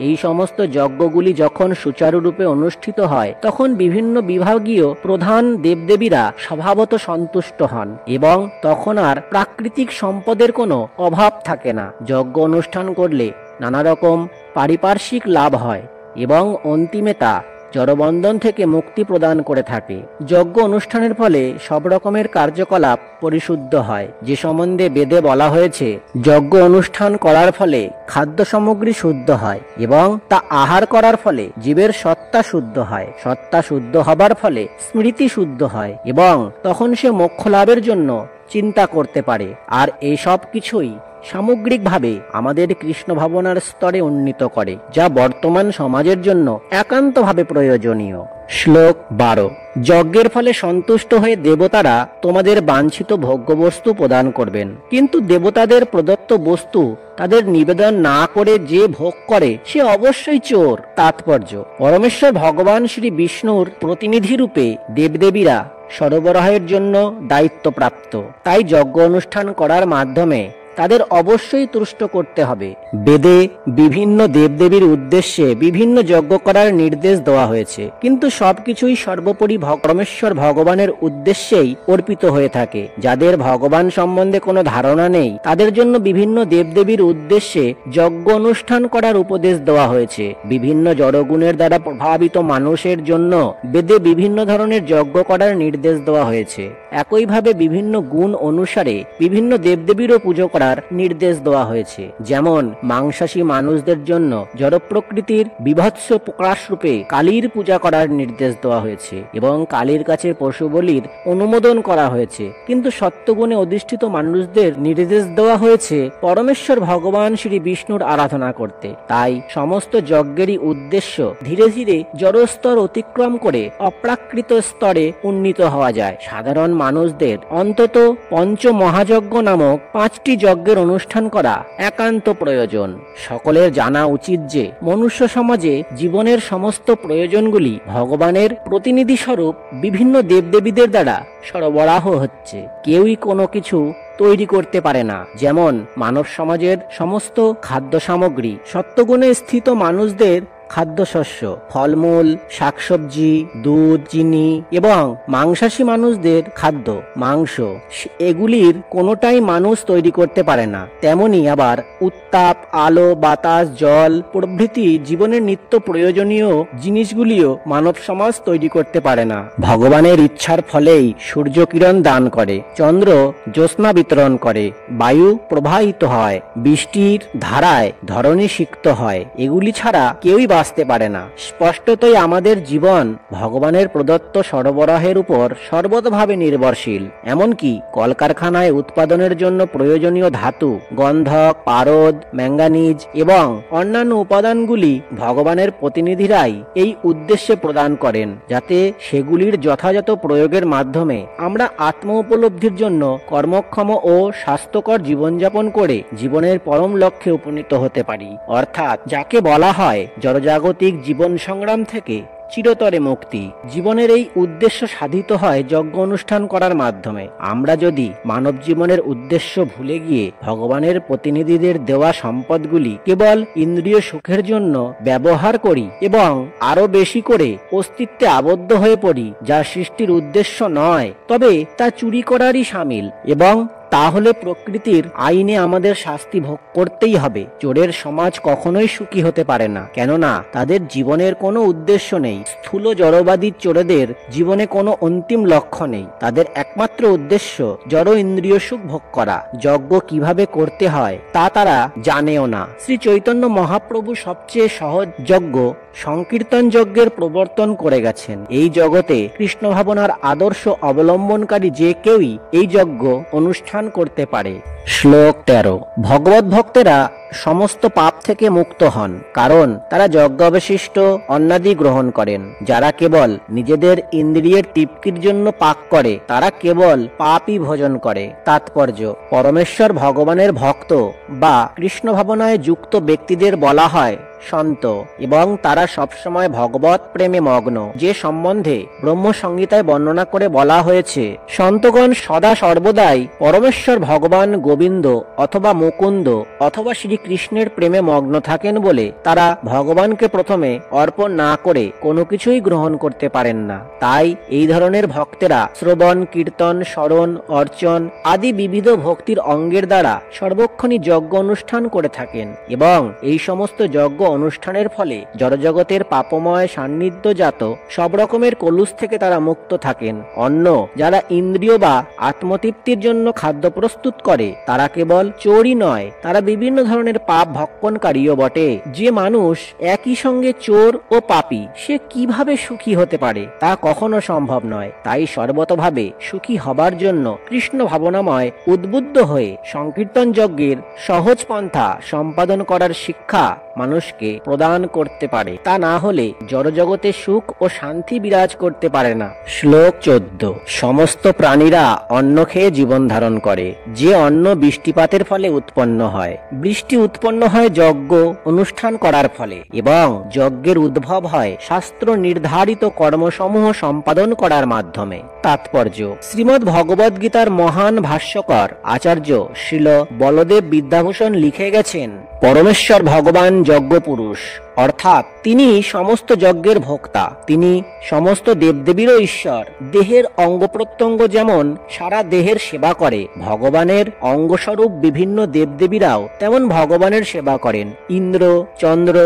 এই সমস্ত যজ্ঞগুলি যখন সুচারুরূপে অনুষ্ঠিত হয় তখন বিভিন্ন বিভাগীয় প্রধান দেবদেবীরা স্বভাবত সন্তুষ্ট হন এবং তখন আর প্রাকৃতিক সম্পদের কোনো অভাব থাকে না। যজ্ঞ অনুষ্ঠান করলে নানা রকম পারিপার্শ্বিক লাভ হয় এবং অন্তিমে তা জড়বন্ধন থেকে মুক্তি প্রদান করে থাকে। যজ্ঞ অনুষ্ঠানের ফলে সব রকমের কার্যকলাপ পরিশুদ্ধ হয়, যে সম্বন্ধে বেদে বলা হয়েছে যজ্ঞ অনুষ্ঠান করার ফলে খাদ্য সামগ্রী শুদ্ধ হয় এবং তা আহার করার ফলে জীবের সত্তা শুদ্ধ হয়। সত্তা শুদ্ধ হবার ফলে স্মৃতি শুদ্ধ হয় এবং তখন সে মোক্ষ লাভের জন্য চিন্তা করতে পারে। আর এই সব কিছুই সামগ্রিকভাবে আমাদের কৃষ্ণ ভাবনার স্তরে উন্নীত করে, যা বর্তমান সমাজের জন্য একান্তভাবে প্রয়োজনীয়। শ্লোক 12। যজ্ঞের ফলে সন্তুষ্ট হয়ে দেবতারা তোমাদের বাঞ্ছিত ভোগ্যবস্তু প্রদান করবেন, কিন্তু দেবতাদের প্রদত্ত বস্তু তাদের নিবেদন না করে যে ভোগ করে সে অবশ্যই চোর। তাৎপর্য: পরমেশ্বর ভগবান শ্রী বিষ্ণুর প্রতিনিধি রূপে দেবদেবীরা সরবরাহের জন্য দায়িত্বপ্রাপ্ত। তাই যজ্ঞ অনুষ্ঠান করার মাধ্যমে তাদের অবশ্যই তুষ্ট করতে হবে। বেদে বিভিন্ন দেবদেবীর উদ্দেশ্যে বিভিন্ন যজ্ঞ করার নির্দেশ দেওয়া হয়েছে, কিন্তু সবকিছুই সর্বোপরি পরমেশ্বর ভগবানের উদ্দেশ্যেই অর্পিত হয়ে থাকে। যাদের ভগবান সম্বন্ধে কোনো ধারণা নেই তাদের জন্য বিভিন্ন দেবদেবীর উদ্দেশ্যে যজ্ঞ অনুষ্ঠান করার উপদেশ দেওয়া হয়েছে। বিভিন্ন জড়গুণের দ্বারা প্রভাবিত মানুষের জন্য বেদে বিভিন্ন ধরনের যজ্ঞ করার নির্দেশ দেওয়া হয়েছে। একইভাবে বিভিন্ন গুণ অনুসারে বিভিন্ন দেবদেবীরও পুজো করার নির্দেশ দেওয়া হয়েছে। যেমন মাংসাশী মানুষদের জন্য জড় প্রকৃতির বিভৎস প্রকাশ রূপে কালীর পূজা করার নির্দেশ দেওয়া হয়েছে এবং কালীর কাছে পশু বলির অনুমোদন করা হয়েছে, কিন্তু সত্যগুণে অধিষ্ঠিত মানুষদের নির্দেশ দেওয়া হয়েছে পরমেশ্বর ভগবান শ্রী বিষ্ণুর আরাধনা করতে। তাই সমস্ত যজ্ঞেরই উদ্দেশ্য ধীরে ধীরে জড়স্তর অতিক্রম করে অপ্রাকৃত স্তরে উন্নীত হওয়া যায়। সাধারণ মানুষদের অন্তত পঞ্চ মহাযজ্ঞ নামক 5টি যজ্ঞের অনুষ্ঠান করা একান্ত প্রয়োজন। সকলের জানা উচিত যে মনুষ্য সমাজে জীবনের সমস্ত প্রয়োজনগুলি ভগবানের প্রতিনিধি স্বরূপ বিভিন্ন দেবদেবীদের দ্বারা সরবরাহ হচ্ছে। কেউই কোনো কিছু তৈরি করতে পারে না। যেমন মানব সমাজের সমস্ত খাদ্য সামগ্রী সত্যগুণে স্থিত মানুষদের খাদ্যশস্য, ফলমূল, শাকসবজি, দুধ, চিনি এবং মাংসাশী মানুষদের খাদ্য, মাংস, এগুলির কোনোটাই মানুষ তৈরি করতে পারে না। তেমনি আবার উত্তাপ, আলো, বাতাস, জল প্রভৃতি জীবনের নিত্য প্রয়োজনীয় জিনিসগুলিও মানব সমাজ তৈরি করতে পারে না। ভগবানের ইচ্ছার ফলেই সূর্য কিরণ দান করে, চন্দ্র জ্যোৎস্না বিতরণ করে, বায়ু প্রবাহিত হয়, বৃষ্টির ধারায় ধরণী সিক্ত হয়। এগুলি ছাড়া কেউই বাঁচতে পারে না। স্পষ্টতই আমাদের জীবন ভগবানের প্রদত্ত সরবরাহের উপর সর্বতভাবে নির্ভরশীল। এমনকি কলকারখানায় উৎপাদনের জন্য প্রয়োজনীয় ধাতু, গন্ধক, পারদ, ম্যাঙ্গানিজ এবং অন্যান্য উপাদানগুলি ভগবানের প্রতিনিধিরাই এই উদ্দেশ্যে প্রদান করেন, যাতে সেগুলির যথাযথ প্রয়োগের মাধ্যমে আমরা আত্ম উপলব্ধির জন্য কর্মক্ষম ও স্বাস্থ্যকর জীবনযাপন করে জীবনের পরম লক্ষ্যে উপনীত হতে পারি, অর্থাৎ যাকে বলা হয় জড়জাগতিক জীবন সংগ্রাম থেকে চিরতরে মুক্তি। জীবনের এই উদ্দেশ্য সাধিত হয় যজ্ঞ অনুষ্ঠান করার মাধ্যমে। আমরা যদি মানব জীবনের উদ্দেশ্য ভুলে গিয়ে ভগবানের প্রতিনিধিদের দেওয়া সম্পদগুলি কেবল ইন্দ্রিয় সুখের জন্য ব্যবহার করি এবং আরো বেশি করে অস্তিত্বে আবদ্ধ হয়ে পড়ি, যা সৃষ্টির উদ্দেশ্য নয়, তবে তা চুরি করারই শামিল এবং তাহলে প্রকৃতির আইনে আমাদের শাস্তি ভোগ করতেই হবে। চোরের সমাজ কখনোই সুখী হতে পারে না, কেননা তাদের জীবনের কোনো উদ্দেশ্য নেই। স্থূল জড়বাদী চোরেদের জীবনে কোনো অন্তিম লক্ষ্য নেই। তাদের একমাত্র উদ্দেশ্য জড় ইন্দ্রিয় সুখ ভোগ করা। যজ্ঞ কিভাবে করতে হয় তা তারা জানেও না। শ্রী চৈতন্য মহাপ্রভু সবচেয়ে সহজ যজ্ঞ সংকীর্তন যজ্ঞের প্রবর্তন করে গেছেন। এই জগতে কৃষ্ণ ভাবনার আদর্শ অবলম্বনকারী যে কেউই এই যজ্ঞ অনুষ্ঠান করতে পারে। শ্লোক 13। ভগবত ভক্তেরা সমস্ত পাপ থেকে মুক্ত হন, কারণ তারা যজ্ঞাবশিষ্ট অন্নাদি গ্রহণ করেন। যারা কেবল নিজেদের ইন্দ্রিয়ের তৃপ্তির জন্য পাক করে, তারা কেবল পাপই ভোজন করে। তাৎপর্য: পরমেশ্বর ভগবানের ভক্ত বা কৃষ্ণ ভাবনায় যুক্ত ব্যক্তিদের বলা হয় সন্ত, এবং তারা সবসময় ভগবত প্রেমে মগ্ন, যে সম্বন্ধে ব্রহ্মসংহিতায় বর্ণনা করে বলা হয়েছে। সন্তগণ সদা সর্বদাই পরমেশ্বর ভগবান গোবিন্দ অথবা মুকুন্দ অথবা শ্রীকৃষ্ণের প্রেমে মগ্ন থাকেন বলে তারা ভগবানকে প্রথমে অর্পণ না করে কোনো কিছুই গ্রহণ করতে পারেন না। তাই এই ধরনের ভক্তেরা শ্রবণ, কীর্তন, স্মরণ, অর্চন আদি বিবিধ ভক্তির অঙ্গের দ্বারা সর্বক্ষণই যজ্ঞ অনুষ্ঠান করে থাকেন, এবং এই সমস্ত যজ্ঞ অনুষ্ঠানের ফলে জড়জগতের পাপময় সান্নিধ্যজাত সব রকমের কলুষ থেকে তারা মুক্ত থাকেন। অন্য যারা ইন্দ্রিয় বা আত্মতৃপ্তির জন্য খাদ্য প্রস্তুত করে, তারা কেবল চোরই নয়, তারা বিভিন্ন ধরনের পাপ ভক্ষণকারীও বটে। যে মানুষ একই সঙ্গে চোর ও পাপী, সে কিভাবে সুখী হতে পারে তা কখনো সম্ভব নয়। তাই সর্বতভাবে সুখী হবার জন্য কৃষ্ণ ভাবনাময় উদ্বুদ্ধ হয়ে সংকীর্তন যজ্ঞের সহজ পন্থা সম্পাদন করার শিক্ষা মানুষকে প্রদান করতে পারে। তা না হলে জড়জগতে সুখ ও শান্তি বিরাজ করতে পারে না। শ্লোক 14। সমস্ত প্রাণীরা অন্ন খেয়ে জীবন ধারণ করে। যে অন্ন বৃষ্টিপাতের ফলে উৎপন্ন হয়, বৃষ্টি উৎপন্ন হয় যজ্ঞ অনুষ্ঠান করার ফলে, এবং যজ্ঞের উদ্ভব হয় শাস্ত্র নির্ধারিত কর্মসমূহ সম্পাদন করার মাধ্যমে। তাৎপর্য: শ্রীমদ্ ভগবদ গীতার মহান ভাষ্যকার আচার্য শ্রীল বলদেব বিদ্যাভূষণ লিখে গেছেন, পরমেশ্বর ভগবান যজ্ঞ পুরুষ, অর্থাৎ তিনি সমস্ত যজ্ঞের ভোক্তা। তিনি সমস্ত দেবদেবীরও ঈশ্বর। দেহের অঙ্গ প্রত্যঙ্গ যেমন সারা দেহের সেবা করে, ভগবানের অঙ্গস্বরূপ বিভিন্ন দেবদেবীরাও তেমন ভগবানের সেবা করেন। ইন্দ্র, চন্দ্র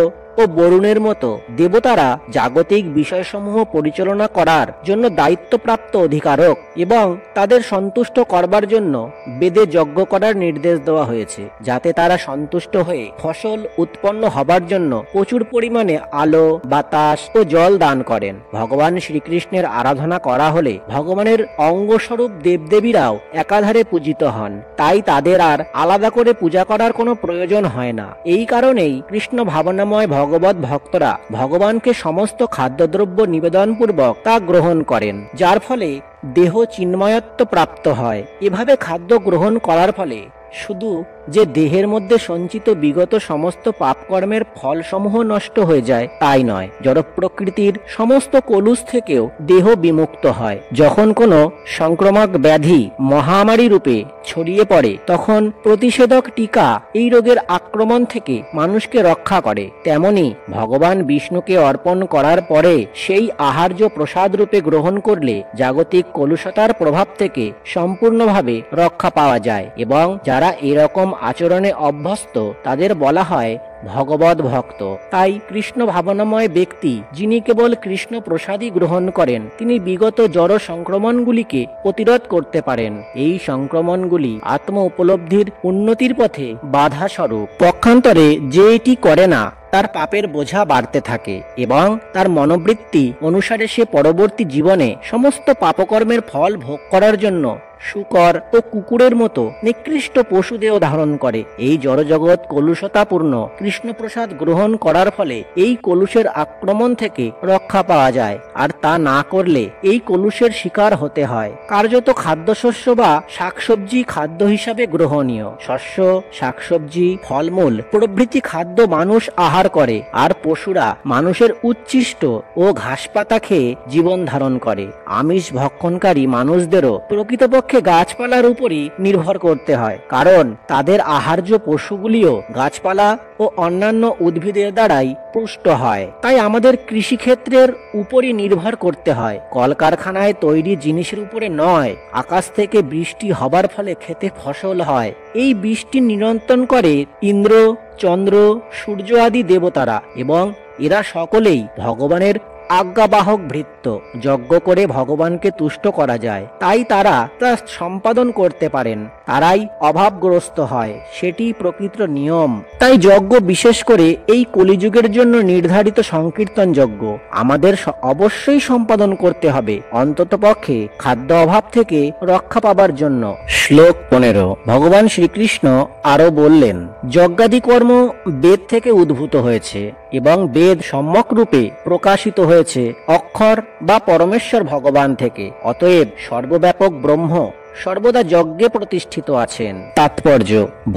ও বরুণের মতো দেবতারা জাগতিক বিষয়সমূহ পরিচালনা করার জন্য দায়িত্বপ্রাপ্ত অধিকারক, এবং তাদের সন্তুষ্ট করবার জন্য বেদে যজ্ঞ করার নির্দেশ দেওয়া হয়েছে, যাতে তারা সন্তুষ্ট হয়ে ফসল উৎপন্ন হবার জন্য প্রচুর পরিমাণে আলো, বাতাস ও জল দান করেন। ভগবান শ্রীকৃষ্ণের আরাধনা করা হলে ভগবানের অঙ্গস্বরূপ দেবদেবীরাও একাধারে পূজিত হন। তাই তাদের আর আলাদা করে পূজা করার কোনো প্রয়োজন হয় না। এই কারণেই কৃষ্ণ ভাবনাময় ভগবত ভক্তরা ভগবানকে সমস্ত খাদ্যদ্রব্য নিবেদনপূর্বক তা গ্রহণ করেন, যার ফলে দেহ চিন্ময়ত্ব প্রাপ্ত হয়। এভাবে খাদ্য গ্রহণ করার ফলে শুধু যে দেহের মধ্যে সঞ্চিত বিগত সমস্ত পাপকর্মের ফলসমূহ নষ্ট হয়ে যায় তাই নয়, জড় প্রকৃতির সমস্ত কলুষ থেকেও দেহ বিমুক্ত হয়। যখন কোনো সংক্রামক ব্যাধি মহামারী রূপে ছড়িয়ে পড়ে তখন প্রতিষেধক টিকা এই রোগের আক্রমণ থেকে মানুষকে রক্ষা করে। তেমনি ভগবান বিষ্ণুকে অর্পণ করার পরে সেই আহার্য প্রসাদ রূপে গ্রহণ করলে জাগতিক কলুষতার প্রভাব থেকে সম্পূর্ণভাবে রক্ষা পাওয়া যায় এবং যারা এরকম আচরণে অভ্যস্ত তাদের বলা হয় ভগবত ভক্ত। তাই কৃষ্ণ ভাবনাময় ব্যক্তি যিনি কেবল কৃষ্ণ প্রসাদই গ্রহণ করেন তিনি বিগত জড় সংক্রমণগুলিকে প্রতিরোধ করতে পারেন। এই সংক্রমণগুলি আত্ম উপলব্ধির উন্নতির পথে বাধা স্বরূপ। পক্ষান্তরে যে এটি করে না তার পাপের বোঝা বাড়তে থাকে এবং তার মনোবৃত্তি অনুসারে সে পরবর্তী জীবনে সমস্ত পাপকর্মের ফল ভোগ করার জন্য শূকর ও কুকুরের মতো নিকৃষ্ট পশুদেহ ধারণ করে। এই জড়জগৎ কলুষতাপূর্ণ কৃষ্ণপ্রসাদ গ্রহণ করার ফলে এই কলুষের আক্রমণ থেকে রক্ষা পাওয়া যায়, আর তা না করলে এই কলুষের শিকার হতে হয়। কার্যত খাদ্যশস্য বা শাকসবজি খাদ্য হিসাবে গ্রহণীয়। শস্য, শাকসবজি, ফলমূল প্রভৃতি খাদ্য মানুষ আহার করে, আর পশুরা মানুষের উচ্ছিষ্ট ও ঘাসপাতা খেয়ে জীবন ধারণ করে। আমিষ ভক্ষণকারী মানুষদেরও প্রকৃতপক্ষে গাছপালার উপরই নির্ভর করতে হয়, কারণ তাদের আহার্য পশুগুলিও গাছপালা ও অন্যান্য উদ্ভিদের দ্বারাই পুষ্ট হয়। তাই আমাদের কৃষিক্ষেত্রের উপরই নির্ভর করতে হয়, কলকারখানায় তৈরি জিনিসের উপরে নয়। আকাশ থেকে বৃষ্টি হবার ফলে খেতে ফসল হয়। এই বৃষ্টি নিয়ন্ত্রণ করে ইন্দ্র, চন্দ্র, সূর্য আদি দেবতারা এবং এরা সকলেই ভগবানের আজ্ঞাবাহক ভৃত্য। যজ্ঞ করে ভগবানকে তুষ্ট করা যায়, তাই তারা তা সম্পাদন করতে পারেন। তারাই অভাবগ্রস্ত হয়, সেটি প্রকৃত নিয়ম। তাই যজ্ঞ বিশেষ করে এই কলিযুগের জন্য নির্ধারিত সংকীর্তন যজ্ঞ আমাদের অবশ্যই সম্পাদন করতে হবে, অন্ততপক্ষে খাদ্য অভাব থেকে রক্ষা পাবার জন্য। শ্লোক 15। ভগবান শ্রীকৃষ্ণ আরো বললেন, যজ্ঞাদি কর্ম বেদ থেকে উদ্ভূত হয়েছে এবং বেদ সম্যক রূপে প্রকাশিত হয়েছে অক্ষর বা পরমেশ্বর ভগবান থেকে। অতএব সর্বব্যাপক ব্রহ্ম সর্বদা যজ্ঞে প্রতিষ্ঠিত আছেন। তাৎপর্য: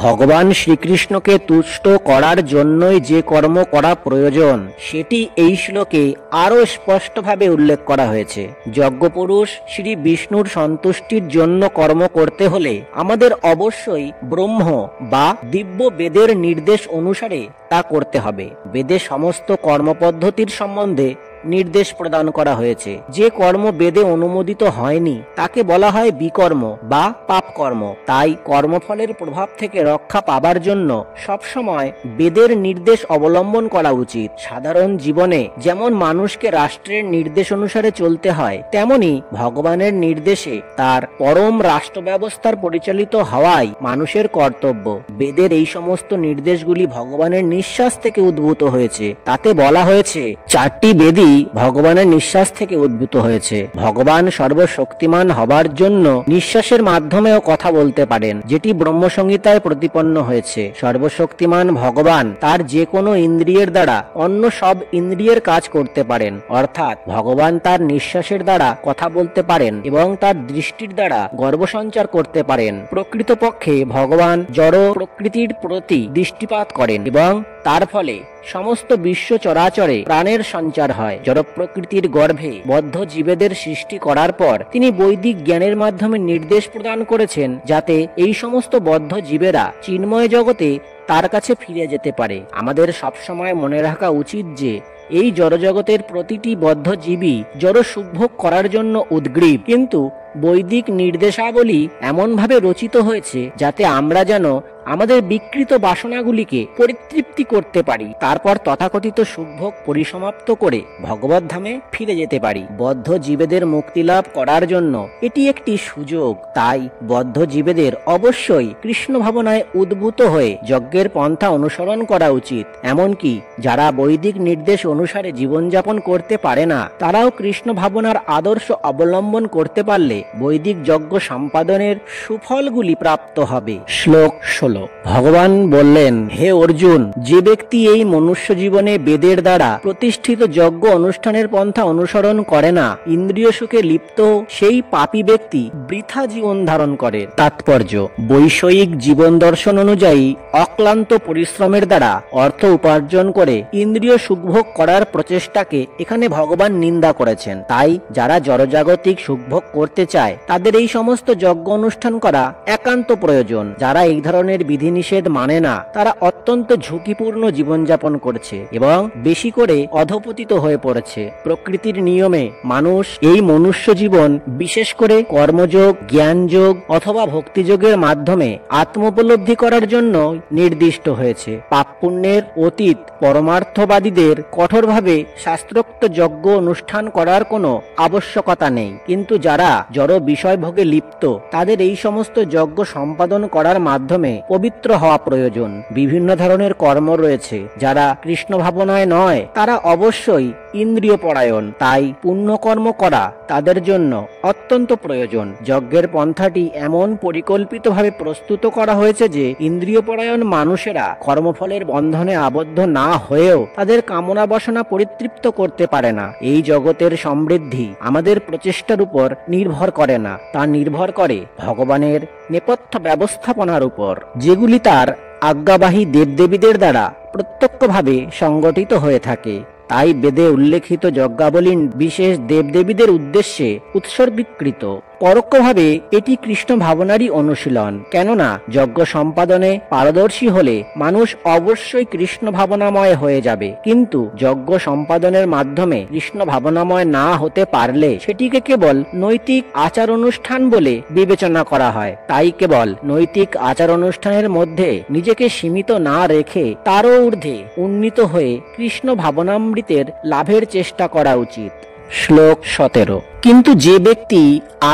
ভগবান শ্রীকৃষ্ণকে তুষ্ট করার জন্যই যে কর্ম করা প্রয়োজন সেটি এই শ্লোকে আরো স্পষ্টভাবে উল্লেখ করা হয়েছে। যজ্ঞপুরুষ শ্রী বিষ্ণুর সন্তুষ্টির জন্য কর্ম করতে হলে আমাদের অবশ্যই ব্রহ্ম বা দিব্য বেদের নির্দেশ অনুসারে তা করতে হবে। বেদে সমস্ত কর্মপদ্ধতির সম্বন্ধে নির্দেশ প্রদান করা হয়েছে। যে কর্ম বেদে অনুমোদিত হয়নি তাকে বলা হয় বিকর্ম বা পাপ কর্ম। তাই কর্মফলের প্রভাব থেকে রক্ষা পাবার জন্য সবসময় বেদের নির্দেশ অবলম্বন করা উচিত। সাধারণ জীবনে যেমন মানুষকে রাষ্ট্রের নির্দেশ অনুসারে চলতে হয়, তেমনি ভগবানের নির্দেশে তার পরম রাষ্ট্র ব্যবস্থার পরিচালিত হওয়াই মানুষের কর্তব্য। বেদের এই সমস্ত নির্দেশগুলি ভগবানের নিঃশ্বাস থেকে উদ্ভূত হয়েছে। তাতে বলা হয়েছে 4টি বেদই ভগবানের নিঃশ্বাস থেকে উদ্ভূত হয়েছে। ভগবান সর্বশক্তিমান হবার জন্য নিঃশ্বাসের মাধ্যমেও কথা বলতে পারেন, যেটি ব্রহ্মসংহিতায় প্রতিপন্ন হয়েছে। সর্বশক্তিমান ভগবান তার যে কোনো ইন্দ্রিয়ের দ্বারা অন্য সব ইন্দ্রিয়ের কাজ করতে পারেন, অর্থাৎ ভগবান তার নিঃশ্বাসের দ্বারা কথা বলতে পারেন এবং তার দৃষ্টির দ্বারা গর্ভসঞ্চার করতে পারেন। প্রকৃতপক্ষে ভগবান জড় প্রকৃতির প্রতি দৃষ্টিপাত করেন এবং তার ফলে সমস্ত বিশ্ব চরাচরে প্রাণের সঞ্চার হয়। জড় প্রকৃতির গর্ভে বদ্ধ জীবেদের সৃষ্টি করার পর তিনি বৈদিক জ্ঞানের মাধ্যমে নির্দেশ প্রদান করেছেন যাতে এই সমস্ত বদ্ধ জীবেরা চিন্ময় জগতে তার কাছে ফিরে যেতে পারে। আমাদের সবসময় মনে রাখা উচিত যে এই জড়জগতের প্রতিটি বদ্ধ জীবই জড় সুখভোগ করার জন্য উদ্গ্রীব, কিন্তু বৈদিক নির্দেশাবলী এমনভাবে রচিত হয়েছে যাতে আমরা যেন আমাদের বিকৃত বাসনাগুলিকে পরিতৃপ্তি করতে পারি, তারপর তথাকথিত সুখভোগ পরিসমাপ্ত করে ভগবত ধামে ফিরে যেতে পারি। বদ্ধ জীবেদের মুক্তি লাভ করার জন্য এটি একটি সুযোগ। তাই বদ্ধ জীবেদের অবশ্যই কৃষ্ণ ভাবনায় উদ্ভূত হয়ে যজ্ঞের পন্থা অনুসরণ করা উচিত। এমনকি যারা বৈদিক নির্দেশ অনুসারে জীবনযাপন করতে পারে না তারাও কৃষ্ণ ভাবনার আদর্শ অবলম্বন করতে পারলে বৈদিক যজ্ঞ সম্পাদনের সুফলগুলি প্রাপ্ত হবে। শ্লোক 16। হলো। ভগবান বললেন, হে অর্জুন, যে ব্যক্তি এই মনুষ্য জীবনে বেদের দ্বারা প্রতিষ্ঠিত যজ্ঞ অনুষ্ঠানের পন্থা অনুসরণ করে না, ইন্দ্রিয় সুখে লিপ্ত, সেই পাপী ব্যক্তি বৃথা জীবন ধারণ করে। তাৎপর্য: বৈষয়িক জীবন দর্শন অনুযায়ী অক্লান্ত পরিশ্রমের দ্বারা অর্থ উপার্জন করে ইন্দ্রিয় সুখভোগ করার প্রচেষ্টাকে এখানে ভগবান নিন্দা করেছেন। তাই যারা জড়জাগতিক সুখভোগ করতে চায় তাদের এই সমস্ত যজ্ঞ অনুষ্ঠান করা একান্ত প্রয়োজন। যারা এই ধরনের বিধিনিষেধ মানে না তারা অত্যন্ত ঝুঁকিপূর্ণ জীবনযাপন করছে এবং বেশি করে অধপতিত হয়ে পড়েছে। প্রকৃতির নিয়মে মানুষ এই মনুষ্য জীবন বিশেষ করে কর্মযোগ, জ্ঞানযোগ অথবা ভক্তিযোগের মাধ্যমে আত্মোপলব্ধি করার জন্য নির্দিষ্ট হয়েছে। পাপ পুণ্যের অতীত পরমার্থবাদীদের কঠোরভাবে শাস্ত্রোক্ত যজ্ঞ অনুষ্ঠান করার কোনো আবশ্যকতা নেই, কিন্তু যারা জড় বিষয়ভোগে লিপ্ত তাদের এই সমস্ত যজ্ঞ সম্পাদন করার মাধ্যমে পবিত্র হওয়া প্রয়োজন। বিভিন্ন ধরনের কর্ম রয়েছে, যারা কৃষ্ণ ভাবনায় নয় তারা অবশ্যই ইন্দ্রিয় পরায়ণ, তাই পুণ্যকর্ম করা তাদের জন্য অত্যন্ত প্রয়োজন। যজ্ঞের পন্থাটি এমন পরিকল্পিতভাবে প্রস্তুত করা হয়েছে যে ইন্দ্রিয় পরায়ণ মানুষেরা কর্মফলের বন্ধনে আবদ্ধ না হয়েও তাদের কামনা বাসনা পরিতৃপ্ত করতে পারে না। এই জগতের সমৃদ্ধি আমাদের প্রচেষ্টার উপর নির্ভর করে না, তা নির্ভর করে ভগবানের নেপথ্য ব্যবস্থাপনার উপর, যেগুলি তার আজ্ঞাবাহী দেবদেবীদের দ্বারা প্রত্যক্ষভাবে সংগঠিত হয়ে থাকে। তাই বেদে উল্লেখিত যজ্ঞাবলী বিশেষ দেবদেবীদের উদ্দেশ্যে উৎসর্গীকৃত। পরোক্ষভাবে এটি কৃষ্ণ ভাবনারই অনুশীলন, কেননা যজ্ঞ সম্পাদনে পারদর্শী হলে মানুষ অবশ্যই কৃষ্ণ ভাবনাময় হয়ে যাবে, কিন্তু যজ্ঞ সম্পাদনের মাধ্যমে কৃষ্ণ ভাবনাময় না হতে পারলে সেটিকে কেবল নৈতিক আচার অনুষ্ঠান বলে বিবেচনা করা হয়। তাই কেবল নৈতিক আচার অনুষ্ঠানের মধ্যে নিজেকে সীমিত না রেখে তারও ঊর্ধ্বে উন্নীত হয়ে কৃষ্ণ ভাবনামৃতের লাভের চেষ্টা করা উচিত। শ্লোক 17। কিন্তু যে ব্যক্তি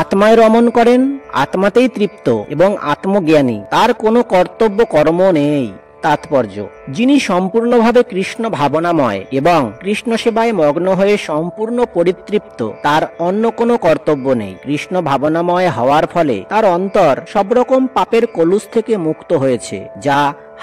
আত্মায় রমণ করেন, আত্মাতেই তৃপ্ত এবং আত্মজ্ঞানী, তার কোনো কর্তব্য কর্ম নেই। তাৎপর্য: যিনি সম্পূর্ণভাবে কৃষ্ণ ভাবনাময় এবং কৃষ্ণ সেবায় মগ্ন হয়ে সম্পূর্ণ পরিতৃপ্ত, তার অন্য কোনো কর্তব্য নেই। কৃষ্ণ ভাবনাময় হওয়ার ফলে তার অন্তর সব রকম পাপের কলুষ থেকে মুক্ত হয়েছে, যা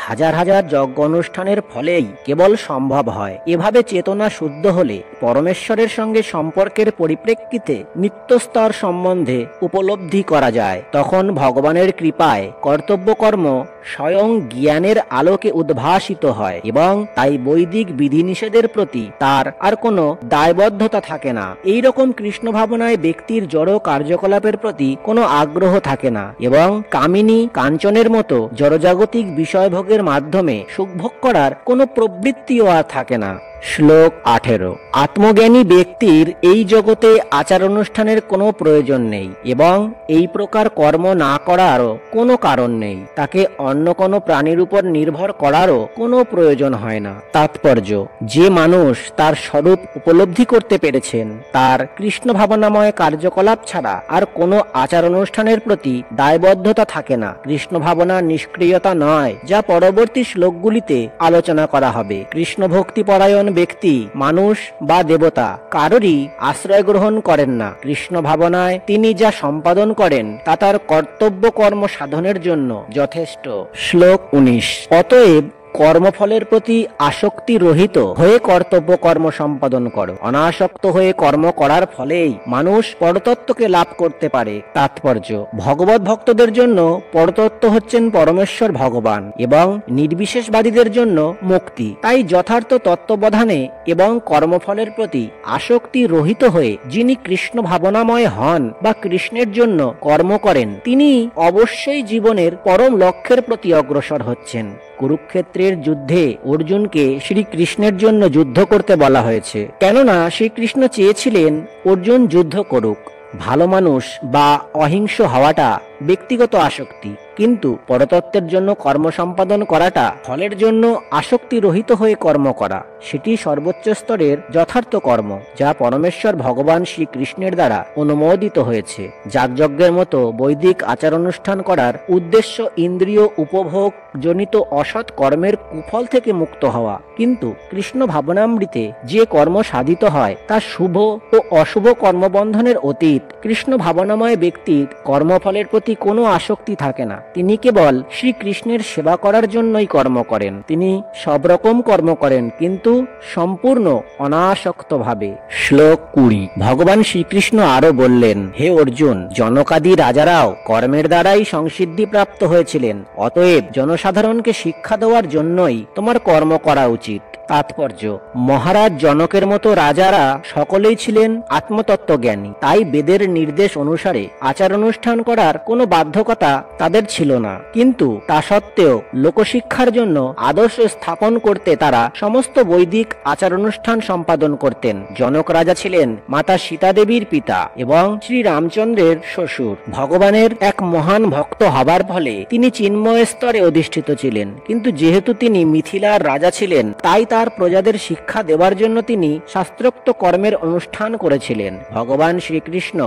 হাজার হাজার যজ্ঞ অনুষ্ঠানের ফলেই কেবল সম্ভব হয়। এভাবে চেতনা শুদ্ধ হলে পরমেশ্বরের সঙ্গে সম্পর্কের পরিপ্রেক্ষিতে নিত্যস্তর সম্বন্ধে উপলব্ধি করা যায়। তখন ভগবানের কৃপায় কর্তব্যকর্ম স্বয়ং জ্ঞানের আলোকে উদ্ভাসিত হয় এবং তাই বৈদিক বিধিনিষেধের প্রতি তার আর কোনো দায়বদ্ধতা থাকে না। এই রকম কৃষ্ণ ভাবনায় ব্যক্তির জড় কার্যকলাপের প্রতি কোনো আগ্রহ থাকে না এবং কামিনী কাঞ্চনের মতো জড়জাগতিক বিষয়ভোগের মাধ্যমে সুখভোগ করার কোনো প্রবৃত্তিও আর থাকে না। শ্লোক 18। আত্মজ্ঞানী ব্যক্তির এই জগতে আচার অনুষ্ঠানের কোনো প্রয়োজন নেই এবং এই প্রকার কর্ম না করারও কোনো কারণ নেই। তাকে অন্য কোনো প্রাণীর উপর নির্ভর করারও কোনো প্রয়োজন হয় না। তাৎপর্য: যে মানুষ তার স্বরূপ উপলব্ধি করতে পেরেছেন, তার কৃষ্ণ ভাবনাময় কার্যকলাপ ছাড়া আর কোনো আচার অনুষ্ঠানের প্রতি দায়বদ্ধতা থাকে না। কৃষ্ণ ভাবনা নিষ্ক্রিয়তা নয়, যা পরবর্তী শ্লোকগুলিতে আলোচনা করা হবে। কৃষ্ণ ভক্তি পরায়ণ ব্যক্তি মানুষ বা দেবতা কারোরই আশ্রয় গ্রহণ করেন না। কৃষ্ণ ভাবনায় তিনি যা সম্পাদন করেন তা তার কর্তব্য কর্ম সাধনের জন্য যথেষ্ট। শ্লোক 19। অতএব কর্মফলের প্রতি আসক্তি রহিত হয়ে কর্তব্য কর্ম সম্পাদন করো। অনাসক্ত হয়ে কর্ম করার ফলেই মানুষ পরতত্ত্বকে লাভ করতে পারে। তাৎপর্য: ভগবত ভক্তদের জন্য পরতত্ত্ব হচ্ছেন পরমেশ্বর ভগবান এবং নির্বিশেষবাদীদের জন্য মুক্তি। তাই যথার্থ তত্ত্ববধানে এবং কর্মফলের প্রতি আসক্তি রহিত হয়ে যিনি কৃষ্ণ ভাবনাময় হন বা কৃষ্ণের জন্য কর্ম করেন, তিনি অবশ্যই জীবনের পরম লক্ষ্যের প্রতি অগ্রসর হচ্ছেন। কুরুক্ষেত্রের যুদ্ধে অর্জুনকে শ্রীকৃষ্ণের জন্য যুদ্ধ করতে বলা হয়েছে, কেননা শ্রীকৃষ্ণ চেয়েছিলেন অর্জুন যুদ্ধ করুক। ভালো মানুষ বা অহিংস হওয়াটা ব্যক্তিগত আসক্তি, কিন্তু পরতত্ত্বের জন্য কর্ম সম্পাদন করাটা ফলের জন্য আসক্তি রহিত হয়ে কর্ম করা, সেটি সর্বোচ্চ স্তরের যথার্থ কর্ম, যা পরমেশ্বর ভগবান শ্রীকৃষ্ণের দ্বারা অনুমোদিত হয়েছে। যাগযজ্ঞের মতো বৈদিক আচার অনুষ্ঠান করার উদ্দেশ্য ইন্দ্রিয় উপভোগ জনিত অসৎ কর্মের কুফল থেকে মুক্ত হওয়া, কিন্তু কৃষ্ণ ভাবনামৃতে যে কর্ম সাধিত হয় তা শুভ ও অশুভ কর্মবন্ধনের অতীত। কৃষ্ণ ভাবনাময় ব্যক্তির কর্মফলের প্রতি প্রতি কোনো আসক্তি থাকে না। তিনি কেবল শ্রীকৃষ্ণের সেবা করার জন্যই কর্ম করেন। তিনি সব রকম কর্ম করেন, কিন্তু সম্পূর্ণ অনাসক্তভাবে। শ্লোক 20। ভগবান শ্রীকৃষ্ণ আরো বললেন, হে অর্জুন, জনকাদি রাজারাও কর্মের দ্বারাই সংসিদ্ধি প্রাপ্ত হয়েছিলেন। অতএব জনসাধারণকে শিক্ষা দেওয়ার জন্যই তোমার কর্ম করা উচিত। তাৎপর্য: মহারাজ জনকের মতো রাজারা সকলেই ছিলেন আত্মতত্ত্বজ্ঞানী, তাই বেদের নির্দেশ অনুসারে আচার অনুষ্ঠান করার কোনো বাধ্যকতা তাদের ছিল না। কিন্তু তা সত্ত্বেও লোকশিক্ষার জন্য আদর্শ স্থাপন করতে তারা সমস্ত বৈদিক আচার অনুষ্ঠান সম্পাদন করতেন। জনক রাজা ছিলেন মাতা সীতা দেবীর পিতা এবং শ্রী রামচন্দ্রের শ্বশুর। ভগবানের এক মহান ভক্ত হবার ফলে তিনি চিন্ময় স্তরে অধিষ্ঠিত ছিলেন, কিন্তু যেহেতু তিনি মিথিলার রাজা ছিলেন, তাই তার প্রজাদের শিক্ষা দেওয়ার জন্য তিনি শাস্ত্রোক্ত কর্মের অনুষ্ঠান করেছিলেন। ভগবান শ্রীকৃষ্ণ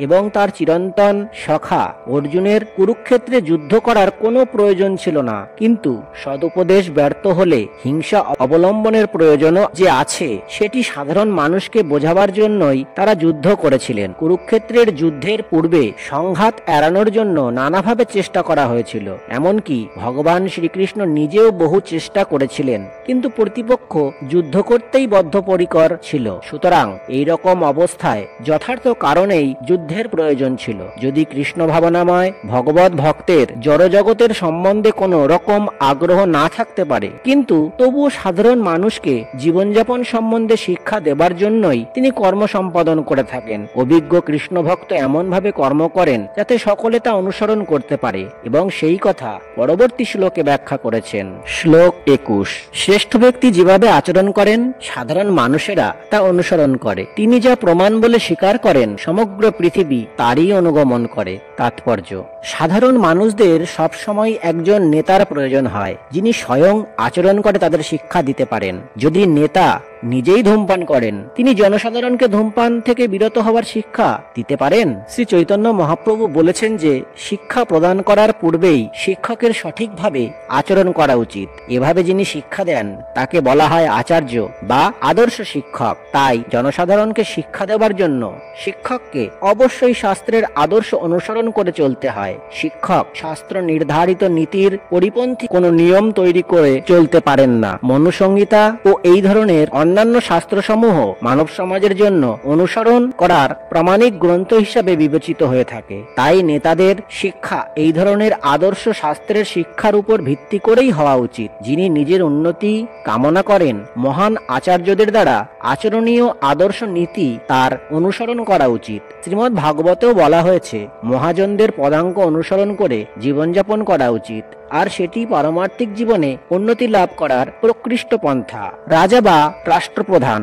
এবং তার চিরন্তন সখা অর্জুনের কুরুক্ষেত্রে যুদ্ধ করার কোনো প্রয়োজন ছিল না, কিন্তু সদুপদেশ ব্যর্থ হলে হিংসা অবলম্বনের প্রয়োজনও যে আছে সেটি সাধারণ মানুষকে বোঝাবার জন্যই তারা যুদ্ধ করেছিলেন। কুরুক্ষেত্রের যুদ্ধের পূর্বে সংঘাত এড়ানোর জন্য নানাভাবে চেষ্টা করা হয়েছিল, এমনকি ভগবান শ্রীকৃষ্ণ নিজেও বহু চেষ্টা করেছিলেন, কিন্তু প্রতিপক্ষ যুদ্ধ করতেই বদ্ধপরিকর ছিল। সুতরাং এই রকম অবস্থায় যথার্থ কারণেই যুদ্ধের প্রয়োজন ছিল। যদি কৃষ্ণ ভাবনাময় ভগবত ভক্তের জড়জগতের সম্বন্ধে কোনো রকম আগ্রহ না থাকতে পারে, কিন্তু তবুও সাধারণ মানুষকে জীবনযাপন সম্বন্ধে শিক্ষা দেবার জন্যই তিনি কর্ম সম্পাদন করে থাকেন। অভিজ্ঞ কৃষ্ণ ভক্ত এমন ভাবে কর্ম করেন যাতে সকলে তা অনুসরণ করতে পারে, এবং সেই কথা পরবর্তী শ্লোকে ব্যাখ্যা করেছেন। শ্লোক 21। শ্রেষ্ঠ ব্যক্তি যেভাবে আচরণ করেন সাধারণ মানুষেরা তা অনুসরণ করে। তিনি যা প্রমাণ বলে স্বীকার করেন সমগ্র পৃথিবী তারই অনুগমন করে। তাৎপর্য: সাধারণ মানুষদের সবসময় একজন নেতার প্রয়োজন হয়, যিনি স্বয়ং আচরণ করে তাদের শিক্ষা দিতে পারেন। যদি নেতা নিজেই ধূমপান করেন, তিনি জনসাধারণকে ধূমপান থেকে বিরত হওয়ার শিক্ষা দিতে পারেন? শ্রী চৈতন্য মহাপ্রভু বলেছেন যে শিক্ষা প্রদান করার পূর্বেই শিক্ষকের সঠিকভাবে আচরণ করা উচিত। এভাবে যিনি শিক্ষা দেন তাকে বলা হয় আচার্য বা আদর্শ শিক্ষক। তাই জনসাধারণকে শিক্ষা দেওয়ার জন্য শিক্ষককে অবশ্যই শাস্ত্রের আদর্শ অনুসরণ করে চলতে হয়। শিক্ষক শাস্ত্র নির্ধারিত নীতির পরিপন্থী কোনো নিয়ম তৈরি করে চলতে পারেন না। মনুসংহিতা ও এই ধরনের অন্যান্য শাস্ত্রসমূহ মানব সমাজের জন্য অনুসরণ করার প্রামাণিক গ্রন্থ হিসাবে বিবেচিত হয়ে থাকে। তাই নেতাদের শিক্ষা এই ধরনের আদর্শ শাস্ত্রের শিক্ষার উপর ভিত্তি করেই হওয়া উচিত। যিনি নিজের উন্নতি কামনা করেন, মহান আচার্যদের দ্বারা আচরণীয় আদর্শ নীতি তার অনুসরণ করা উচিত। শ্রীমদ্ ভাগবতেও বলা হয়েছে, মহাজনদের পদাঙ্ক অনুসরণ করে জীবনযাপন করা উচিত, আর সেটি পারমার্থিক জীবনে উন্নতি লাভ করার প্রকৃষ্ট পন্থা। রাজা বা রাষ্ট্রপ্রধান,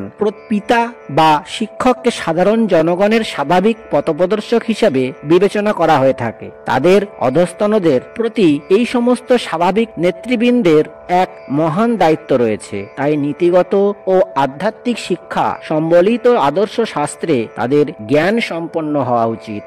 পিতা বা শিক্ষককে সাধারণ জনগণের স্বাভাবিক পথপ্রদর্শক হিসাবে বিবেচনা করা হয়ে থাকে। তাদের অধস্তনদের প্রতি এই সমস্ত স্বাভাবিক নেতৃবৃন্দের এক মহান দায়িত্ব রয়েছে। তাই নীতিগত ও আধ্যাত্মিক শিক্ষা সম্বলিত আদর্শ শাস্ত্রে তাদের জ্ঞান সম্পন্ন হওয়া উচিত।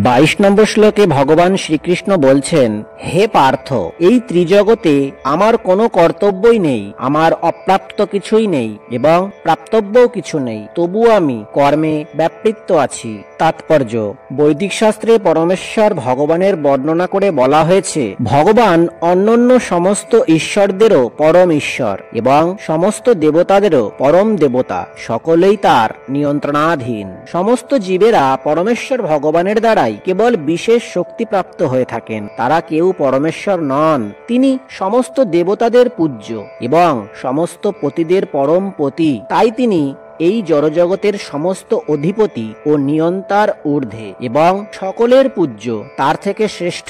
22 নম্বর শ্লোকে ভগবান শ্রীকৃষ্ণ বলছেন, হে পার্থ, এই ত্রিজগতে আমার কোনো কর্তব্যই নেই, আমার অপ্রাপ্ত কিছুই নেই এবং প্রাপ্তব্যও কিছু নেই, তবুও আমি কর্মে ব্যাপৃত আছি। তাৎপর্য: বৈদিক শাস্ত্রে পরমেশ্বর ভগবানের বর্ণনা করে বলা হয়েছে, ভগবান অন্যান্য সমস্ত ঈশ্বরদেরও পরম ঈশ্বর এবং সমস্ত দেবতাদেরও পরম দেবতা, সকলেই তার নিয়ন্ত্রণাধীন। সমস্ত জীবেরা পরমেশ্বর ভগবানের দ্বারাই কেবল বিশেষ শক্তি প্রাপ্ত হয়ে থাকেন। তারা কেউ পরমেশ্বর নন। তিনি সমস্ত দেবতাদের পূজ্য এবং সমস্ত পতিদের পরম পতি। তাই তিনি এই জড়জগতের সমস্ত অধিপতি ও নিয়ন্তার ঊর্ধ্বে এবং সকলের পূজ্য। তার থেকে শ্রেষ্ঠ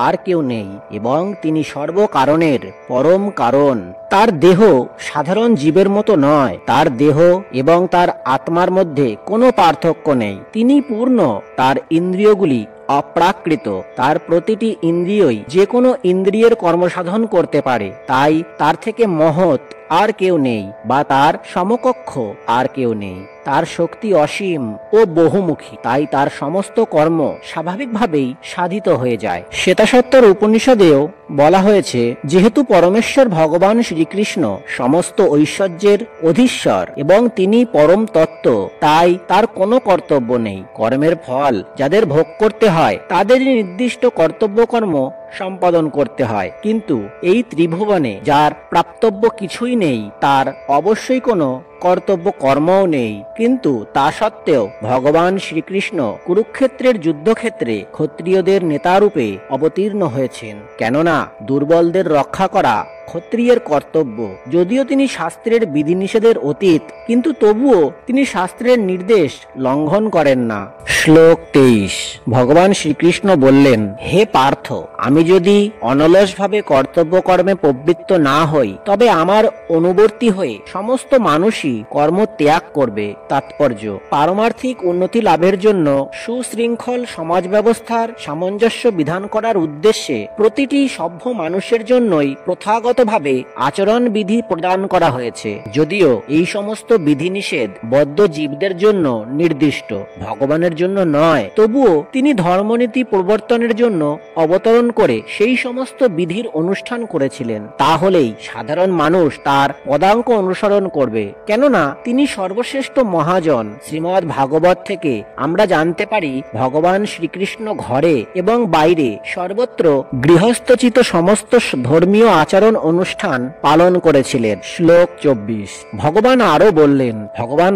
আর কেউ নেই এবং তিনি সর্বকারণের পরম কারণ। তার দেহ সাধারণ জীবের মতো নয়। তার দেহ এবং তার আত্মার মধ্যে কোনো পার্থক্য নেই। তিনি পূর্ণ। তার ইন্দ্রিয়গুলি অপ্রাকৃত। তার প্রতিটি ইন্দ্রিয়ই যে কোনো ইন্দ্রিয়ের কর্মসাধন করতে পারে। তাই তার থেকে মহৎ আর কেউ নেই বা তার সমকক্ষ আর কেউ নেই। তার শক্তি অসীম ও বহুমুখী, তাই তার সমস্ত কর্ম স্বাভাবিকভাবেই সাধিত হয়ে যায়। শ্বেতাসত্তর উপনিষদেও বলা হয়েছে, যেহেতু পরমেশ্বর ভগবান শ্রীকৃষ্ণ সমস্ত ঐশ্বর্যের অধীশ্বর এবং তিনি পরম তত্ত্ব, তাই তার কোনো কর্তব্য নেই। কর্মের ফল যাদের ভোগ করতে হয় তাদেরই নির্দিষ্ট কর্তব্য কর্ম সম্পাদন করতে হয়, কিন্তু এই ত্রিভুবনে যার প্রাপ্তব্য কিছুই নেই তার অবশ্যই কোনো কর্তব্য কর্মও নেই। কিন্তু তা সত্ত্বেও ভগবান শ্রীকৃষ্ণ কুরুক্ষেত্রের যুদ্ধক্ষেত্রে ক্ষত্রিয়দের নেতারূপে অবতীর্ণ হয়েছেন, কেননা দুর্বলদের রক্ষা করা ক্ষত্রিয়ের কর্তব্য। যদিও তিনি শাস্ত্রের বিধিনিষেধের অতীত, কিন্তু তবুও তিনি শাস্ত্রের নির্দেশ লঙ্ঘন করেন না। শ্লোক 23। ভগবান শ্রীকৃষ্ণ বললেন, হে পার্থ, আমি যদি অনলসভাবে কর্তব্য কর্মে প্রবৃত্ত না হই তবে আমার অনুবর্তী হয়ে সমস্ত মানুষই কর্ম ত্যাগ করবে। তাৎপর্য: পারমার্থিক উন্নতি লাভের জন্য সুশৃঙ্খল সমাজ ব্যবস্থার সামঞ্জস্য বিধান করার উদ্দেশ্যে প্রতিটি সভ্য মানুষের জন্যই প্রথাগতভাবে আচরণ বিধি প্রদান করা হয়েছে। যদিও এই সমস্ত বিধিনিষেধ বদ্ধ জীবদের জন্য নির্দিষ্ট, ভগবানের জন্য নয়, তবুও তিনি ধর্মনীতি প্রবর্তনের জন্য অবতরণ করে সেই সমস্ত বিধির অনুষ্ঠান করেছিলেন। তাহলেই সাধারণ মানুষ তার পদাঙ্ক অনুসরণ করবে, কেননা তিনি সর্বশ্রেষ্ঠ মহাজন। শ্রীমদ্ ভাগবত থেকে আমরা জানতে পারি, ভগবান শ্রীকৃষ্ণ ঘরে এবং বাইরে সর্বত্র গৃহস্থচিত সমস্ত ধর্মীয় আচরণ অনুষ্ঠান পালন করেছিলেন। শ্লোক 24। ভগবান আরো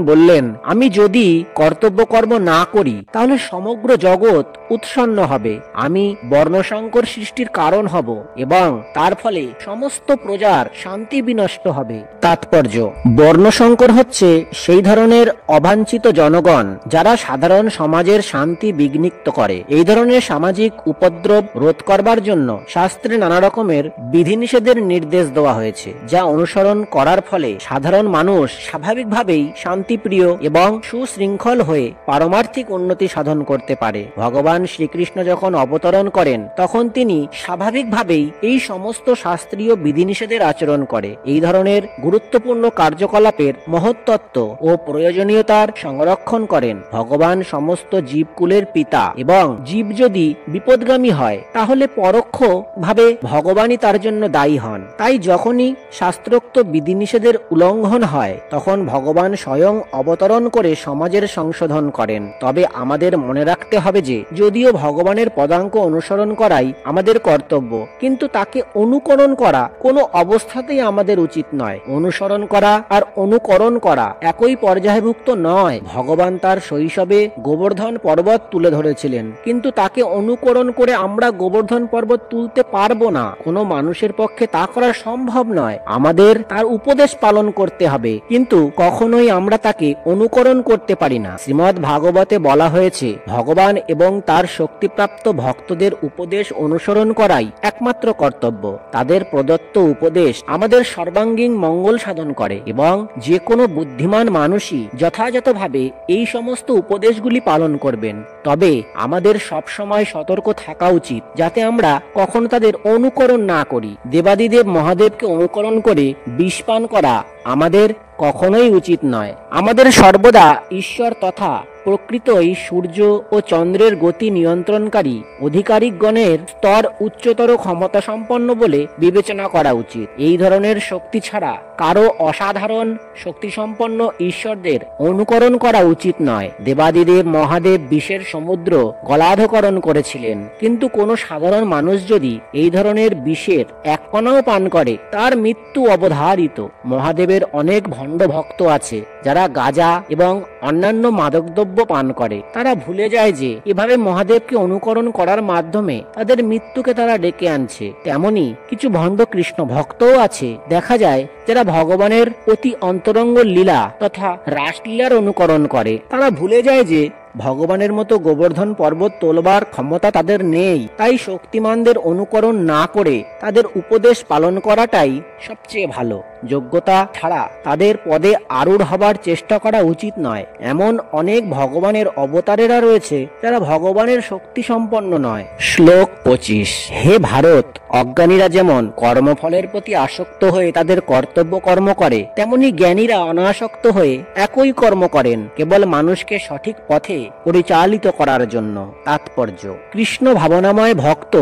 বললেন, আমি যদি কর্তব্য কর্ম না করি তাহলে সমগ্র জগৎ উৎসন্ন হবে, আমি বর্ণসংকর সৃষ্টির কারণ হব এবং তার ফলে সমস্ত প্রজার শান্তি বিনষ্ট হবে। তাৎপর্য: বর্ণসংকর হচ্ছে সেই ধরনের অবাঞ্ছিত জনগণ যারা সাধারণ সমাজের শান্তি বিঘ্নিত করে। এই ধরনের সামাজিক উপদ্রব রোধ করবার জন্য শাস্ত্রে নানা রকমের বিধিনিষেধের নির্দেশ দেওয়া হয়েছে, যা অনুসরণ করার ফলে সাধারণ মানুষ স্বাভাবিকভাবেই শান্তিপ্রিয় এবং সুশৃঙ্খল হয়ে পারমার্থিক উন্নতি সাধন করতে পারে। ভগবান শ্রীকৃষ্ণ যখন অবতরণ করেন তখন তিনি স্বাভাবিকভাবেই এই সমস্ত শাস্ত্রীয় বিধিনিষেধের আচরণ করে। এই ধরনের গুরুত্বপূর্ণ কার্যকলাপের মহত্তত্ত্ব ও প্রয়োজনীয়তার সংরক্ষণ করেন। ভগবান সমস্ত জীবকুলের পিতা এবং জীব যদি বিপদগামী হয় তাহলে পরোক্ষ ভাবে ভগবানই তার জন্য দায়ী হন। তাই যখনই শাস্ত্রোক্ত বিধিনিষেধের উল্লঙ্ঘন হয় তখন ভগবান স্বয়ং অবতরণ করে সমাজের সংশোধন করেন। তবে আমাদের মনে রাখতে হবে যে যদিও ভগবানের পদাঙ্ক অনুসরণ করাই আমাদের কর্তব্য, কিন্তু তাকে অনুকরণ করা কোনো অবস্থাতেই আমাদের উচিত নয়। অনুসরণ করা আর অনুকরণ করা একই পর্যায়ভুক্ত নয়। ভগবান তার শৈশবে গোবর্ধন পর্বত তুলে ধরেছিলেন, কিন্তু তাকে অনুকরণ করে আমরা গোবর্ধন পর্বত তুলতে পারবো না। কোনো মানুষের পক্ষে তা করা সম্ভব নয়। আমাদের তার উপদেশ পালন করতে হবে, কিন্তু কখনোই আমরা তাকে অনুকরণ করতে পারি না। শ্রীমদ্ ভাগবতে বলা হয়েছে, ভগবান এবং তার শক্তিপ্রাপ্ত ভক্তদের উপদেশ অনুসরণ করাই একমাত্র কর্তব্য। তাদের প্রদত্ত উপদেশ আমাদের সর্বাঙ্গীন মঙ্গল সাধন করে এবং যে কোনো বুদ্ধিমান মানুষই যথাযথভাবে এই সমস্ত উপদেশগুলি পালন করবেন। তবে আমাদের সবসময় সতর্ক থাকা উচিত যাতে আমরা কখনো তাদের অনুকরণ না করি। দেবাদিদেব মহাদেবকে অনুকরণ করে বিষ পান করা আমাদের কখনোই উচিত নয়। আমাদের সর্বদা ঈশ্বর তথা প্রকৃত এই সূর্য ও চন্দ্রের গতি নিয়ন্ত্রণকারী অধিকারিকগণের স্তর উচ্চতর ক্ষমতা সম্পন্ন বলে বিবেচনা করা উচিত। এই ধরনের শক্তি ছাড়া কারো অসাধারণ শক্তি সম্পন্ন ঈশ্বরদের অনুকরণ করা উচিত নয়। দেবাদিদেব মহাদেব বিষের সমুদ্র গলাধকরণ করেছিলেন, কিন্তু কোনো সাধারণ মানুষ যদি এই ধরনের বিষের এক কণাও পান করে তার মৃত্যু অবধারিত। মহাদেবের অনেক ভণ্ড ভক্ত আছে যারা গাঁজা এবং অন্যান্য মাদকদ্রব্য পান করে। তারা ভুলে যায় যে এভাবে মহাদেবকে অনুকরণ করার মাধ্যমে তাদের মৃত্যুকে তারা ডেকে আনছে। তেমনি কিছু ভণ্ড কৃষ্ণ ভক্তও আছে দেখা যায় যারা ভগবানের অতি অন্তরঙ্গ লীলা তথা রাসলীলার অনুকরণ করে। তারা ভুলে যায় যে ভগবানের মতো গোবর্ধন পর্বত তোলবার ক্ষমতা তাদের নেই। তাই শক্তিমানদের অনুকরণ না করে তাদের উপদেশ পালন করাটাই সবচেয়ে ভালো। যোগ্যতা ছাড়া তাদের পদে আরূঢ় হবার চেষ্টা করা উচিত নয়। এমন অনেক ভগবানের অবতারেরা রয়েছে যারা ভগবানের শক্তি সম্পন্ন নয়। শ্লোক 25। হে ভারত, অজ্ঞানীরা যেমন কর্মফলের প্রতি আসক্ত হয়ে তাদের কর্তব্য কর্ম করে, তেমনি জ্ঞানীরা অনাসক্ত হয়ে একই কর্ম করেন কেবল মানুষকে সঠিক পথে পরিচালিত করার জন্য। তাৎপর্য: কৃষ্ণ ভাবনাময় ভক্ত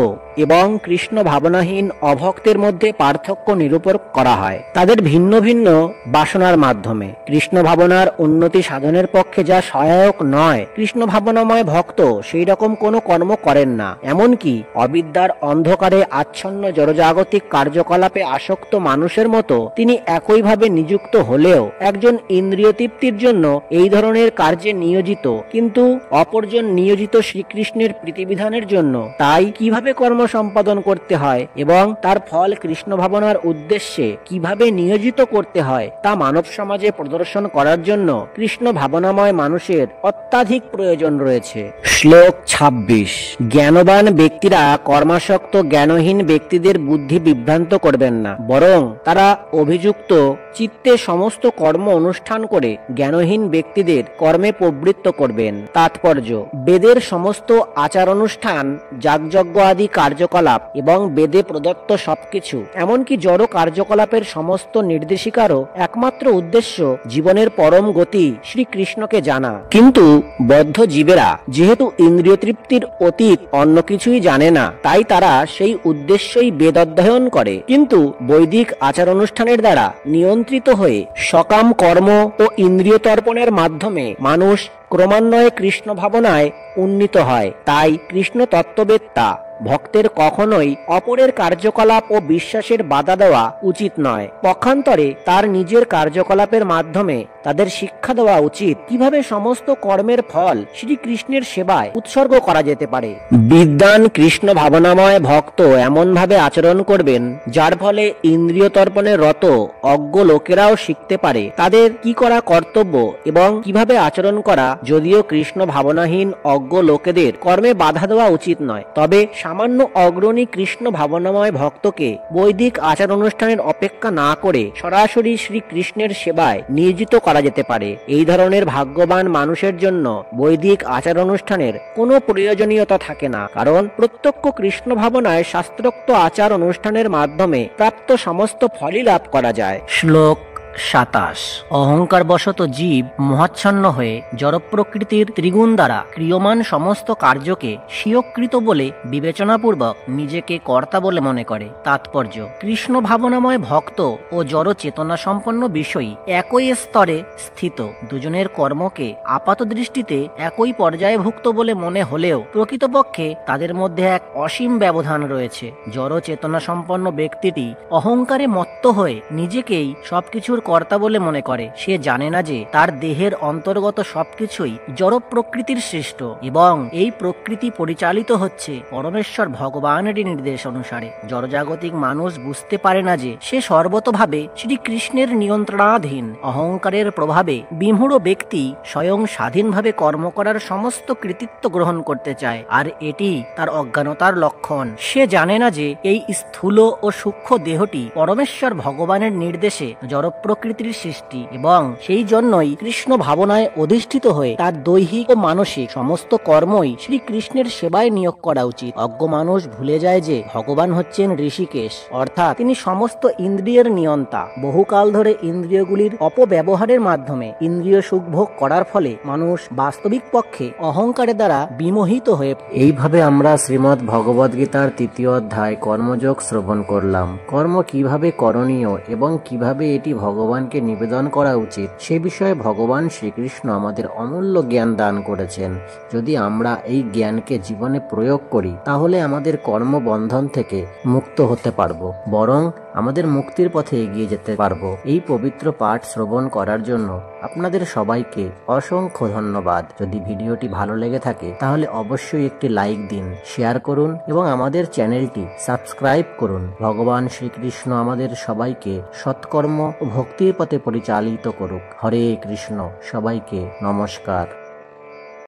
এবং কৃষ্ণ ভাবনাহীন অভক্তের মধ্যে পার্থক্য নিরূপণ করা হয় তাদের ভিন্ন ভিন্ন বাসনার মাধ্যমে। কৃষ্ণ ভাবনার উন্নতি সাধনের পক্ষে যা সহায়ক নয়, কৃষ্ণ ভাবনাময় ভক্ত সেই রকম কোনো কর্ম করেন না। এমনকি অবিদ্যার অন্ধকারে আচ্ছন্ন জড়জাগতিক কার্যকলাপে আসক্ত মানুষের মতো তিনি একইভাবে নিযুক্ত হলেও একজন ইন্দ্রিয় তৃপ্তির জন্য এই ধরনের কার্যে নিয়োজিত, কিন্তু অপরজন নিয়োজিত শ্রীকৃষ্ণের প্রীতিবিধানের জন্য। তাই কিভাবে কর্ম সম্পাদন করতে হয় এবং তার ফল কৃষ্ণ ভাবনার উদ্দেশ্যে কিভাবে নিয়োজিত করতে হয় তা মানব সমাজে প্রদর্শন করার জন্য কৃষ্ণ ভাবনাময় মানুষের অত্যাধিক প্রয়োজন রয়েছে। শ্লোক 26। জ্ঞানবান ব্যক্তিরা কর্মাসক্ত জ্ঞানহীন ব্যক্তিদের বুদ্ধি বিভ্রান্ত করবেন না, বরং তারা অভিযুক্ত চিত্তে সমস্ত কর্ম অনুষ্ঠান করে জ্ঞানহীন ব্যক্তিদের কর্মে প্রবৃত্ত করবেন। তাৎপর্য: বেদের সমস্ত আচার অনুষ্ঠান, যাগযজ্ঞ আদি কার্যকলাপ এবং বেদে প্রদত্ত সবকিছু, এমনকি জড় কার্যকলাপের সমস্ত নির্দেশিকারও একমাত্র উদ্দেশ্য জীবনের পরম গতি শ্রীকৃষ্ণকে জানা। কিন্তু বদ্ধ জীবেরা যেহেতু ইন্দ্রিয় তৃপ্তির অতীত অন্য কিছুই জানে না, তাই তারা সেই উদ্দেশ্যই বেদ অধ্যয়ন করে। কিন্তু বৈদিক আচার অনুষ্ঠানের দ্বারা নিয়ন্ত্রিত হয়ে সকাম কর্ম ও ইন্দ্রিয় তর্পণের মাধ্যমে মানুষ ক্রমান্বয়ে কৃষ্ণ ভাবনায় উন্নীত হয়। তাই কৃষ্ণ তত্ত্ববেত্তা ভক্তের কখনোই অপরের কার্যকলাপ ও বিশ্বাসের বাধা দেওয়া উচিত নয়। পক্ষান্তরে তার নিজের কার্যকলাপের মাধ্যমে তাদের শিক্ষা দেওয়া উচিত কিভাবে সমস্ত কর্মের ফল শ্রীকৃষ্ণের সেবায় উৎসর্গ করা যেতে পারে। বিদ্বান কৃষ্ণ ভাবনাময় ভক্ত এমন ভাবে আচরণ করবেন যার ফলে ইন্দ্রিয় তর্পণে রত অজ্ঞ লোকেরাও শিখতে পারে তাদের কি করা কর্তব্য এবং কিভাবে আচরণ করা। যদিও কৃষ্ণ ভাবনাহীন অজ্ঞ লোকেদের কর্মে বাধা দেওয়া উচিত নয়, তবে সামান্য অগ্রণী কৃষ্ণ ভাবনাময় ভক্তকে বৈদিক আচার অনুষ্ঠানের অপেক্ষা না করে সরাসরি শ্রীকৃষ্ণের সেবায় নিয়োজিত করা যেতে পারে। এই ধরনের ভাগ্যবান মানুষের জন্য বৈদিক আচার অনুষ্ঠানের কোনো প্রয়োজনীয়তা থাকে না, কারণ প্রত্যক্ষ কৃষ্ণ ভাবনায় শাস্ত্রোক্ত আচার অনুষ্ঠানের মাধ্যমে প্রাপ্ত সমস্ত ফলই লাভ করা যায়। শ্লোক 27। অহংকার বশত জীব মোহাচ্ছন্ন হয়ে জড় প্রকৃতির ত্রিগুণ দ্বারা ক্রিয়মান সমস্ত কার্যকে স্বীয়কৃত বলে বিবেচনাপূর্বক নিজেকে কর্তা বলে মনে করে। তাৎপর্য: কৃষ্ণ ভাবনাময় ভক্ত ও জড় চেতনা সম্পন্ন বিষয়ী একই স্তরে স্থিত দুজনের কর্মকে আপাত দৃষ্টিতে একই পর্যায়ভুক্ত বলে মনে হলেও প্রকৃতপক্ষে তাদের মধ্যে এক অসীম ব্যবধান রয়েছে। জড় চেতনা সম্পন্ন ব্যক্তিটি অহংকারে মত্ত হয়ে নিজেকেই সবকিছুর কর্তা বলে মনে করে। সে জানে না যে তার দেহের অন্তর্গত সবকিছুই জড় প্রকৃতির সৃষ্ট এবং এই প্রকৃতি পরিচালিত হচ্ছে পরমেশ্বর ভগবানেরই নির্দেশ অনুসারে। জড়জাগতিক মানুষ বুঝতে পারে না যে সে সর্বতভাবে শ্রীকৃষ্ণের নিয়ন্ত্রণাধীন। অহংকারের প্রভাবে বিমূঢ় ব্যক্তি স্বয়ং স্বাধীনভাবে কর্ম করার সমস্ত কৃতিত্ব গ্রহণ করতে চায়, আর এটি তার অজ্ঞানতার লক্ষণ। সে জানে না যে এই স্থূল ও সূক্ষ্ম দেহটি পরমেশ্বর ভগবানের নির্দেশে জড় প্রকৃতির সৃষ্টি এবং সেই জন্যই কৃষ্ণ ভাবনায় অধিষ্ঠিত হয়ে তার দৈহিক ও মানসিক সমস্ত কর্মই শ্রীকৃষ্ণের সেবায় নিয়োগ করা উচিত। অজ্ঞ মানুষ ভুলে যায় যে ভগবান হচ্ছেন ঋষিকেশ, অর্থাৎ তিনি সমস্ত ইন্দ্রিয়ের নিয়ন্তা। বহুকাল ধরে ইন্দ্রিয়গুলির অপব্যবহারের মাধ্যমে ইন্দ্রিয় সুখভোগ করার ফলে মানুষ বাস্তবিক পক্ষে অহংকারের দ্বারা বিমোহিত হয়ে। এইভাবে আমরা শ্রীমদ্ ভগবদ গীতার 3য় অধ্যায় কর্মযোগ শ্রবণ করলাম। কর্ম কিভাবে করণীয় এবং কিভাবে এটি ভগবানকে নিবেদন করা উচিত সে বিষয়ে ভগবান শ্রীকৃষ্ণ আমাদের অমূল্য জ্ঞান দান করেছেন। যদি আমরা এই জ্ঞানকে জীবনে প্রয়োগ করি তাহলে আমাদের কর্মবন্ধন থেকে মুক্ত হতে পারবো, বরং আমাদের মুক্তির পথে এগিয়ে যেতে পারবো। এই পবিত্র পাঠ শ্রবণ করার জন্য আপনাদের সবাইকে অসংখ্য ধন্যবাদ। যদি ভিডিওটি ভালো লেগে থাকে তাহলে অবশ্যই একটি লাইক দিন, শেয়ার করুন এবং আমাদের চ্যানেলটি সাবস্ক্রাইব করুন। ভগবান শ্রীকৃষ্ণ আমাদের সবাইকে সৎকর্ম ও ভক্তির পথে পরিচালিত করুক। হরে কৃষ্ণ। সবাইকে নমস্কার।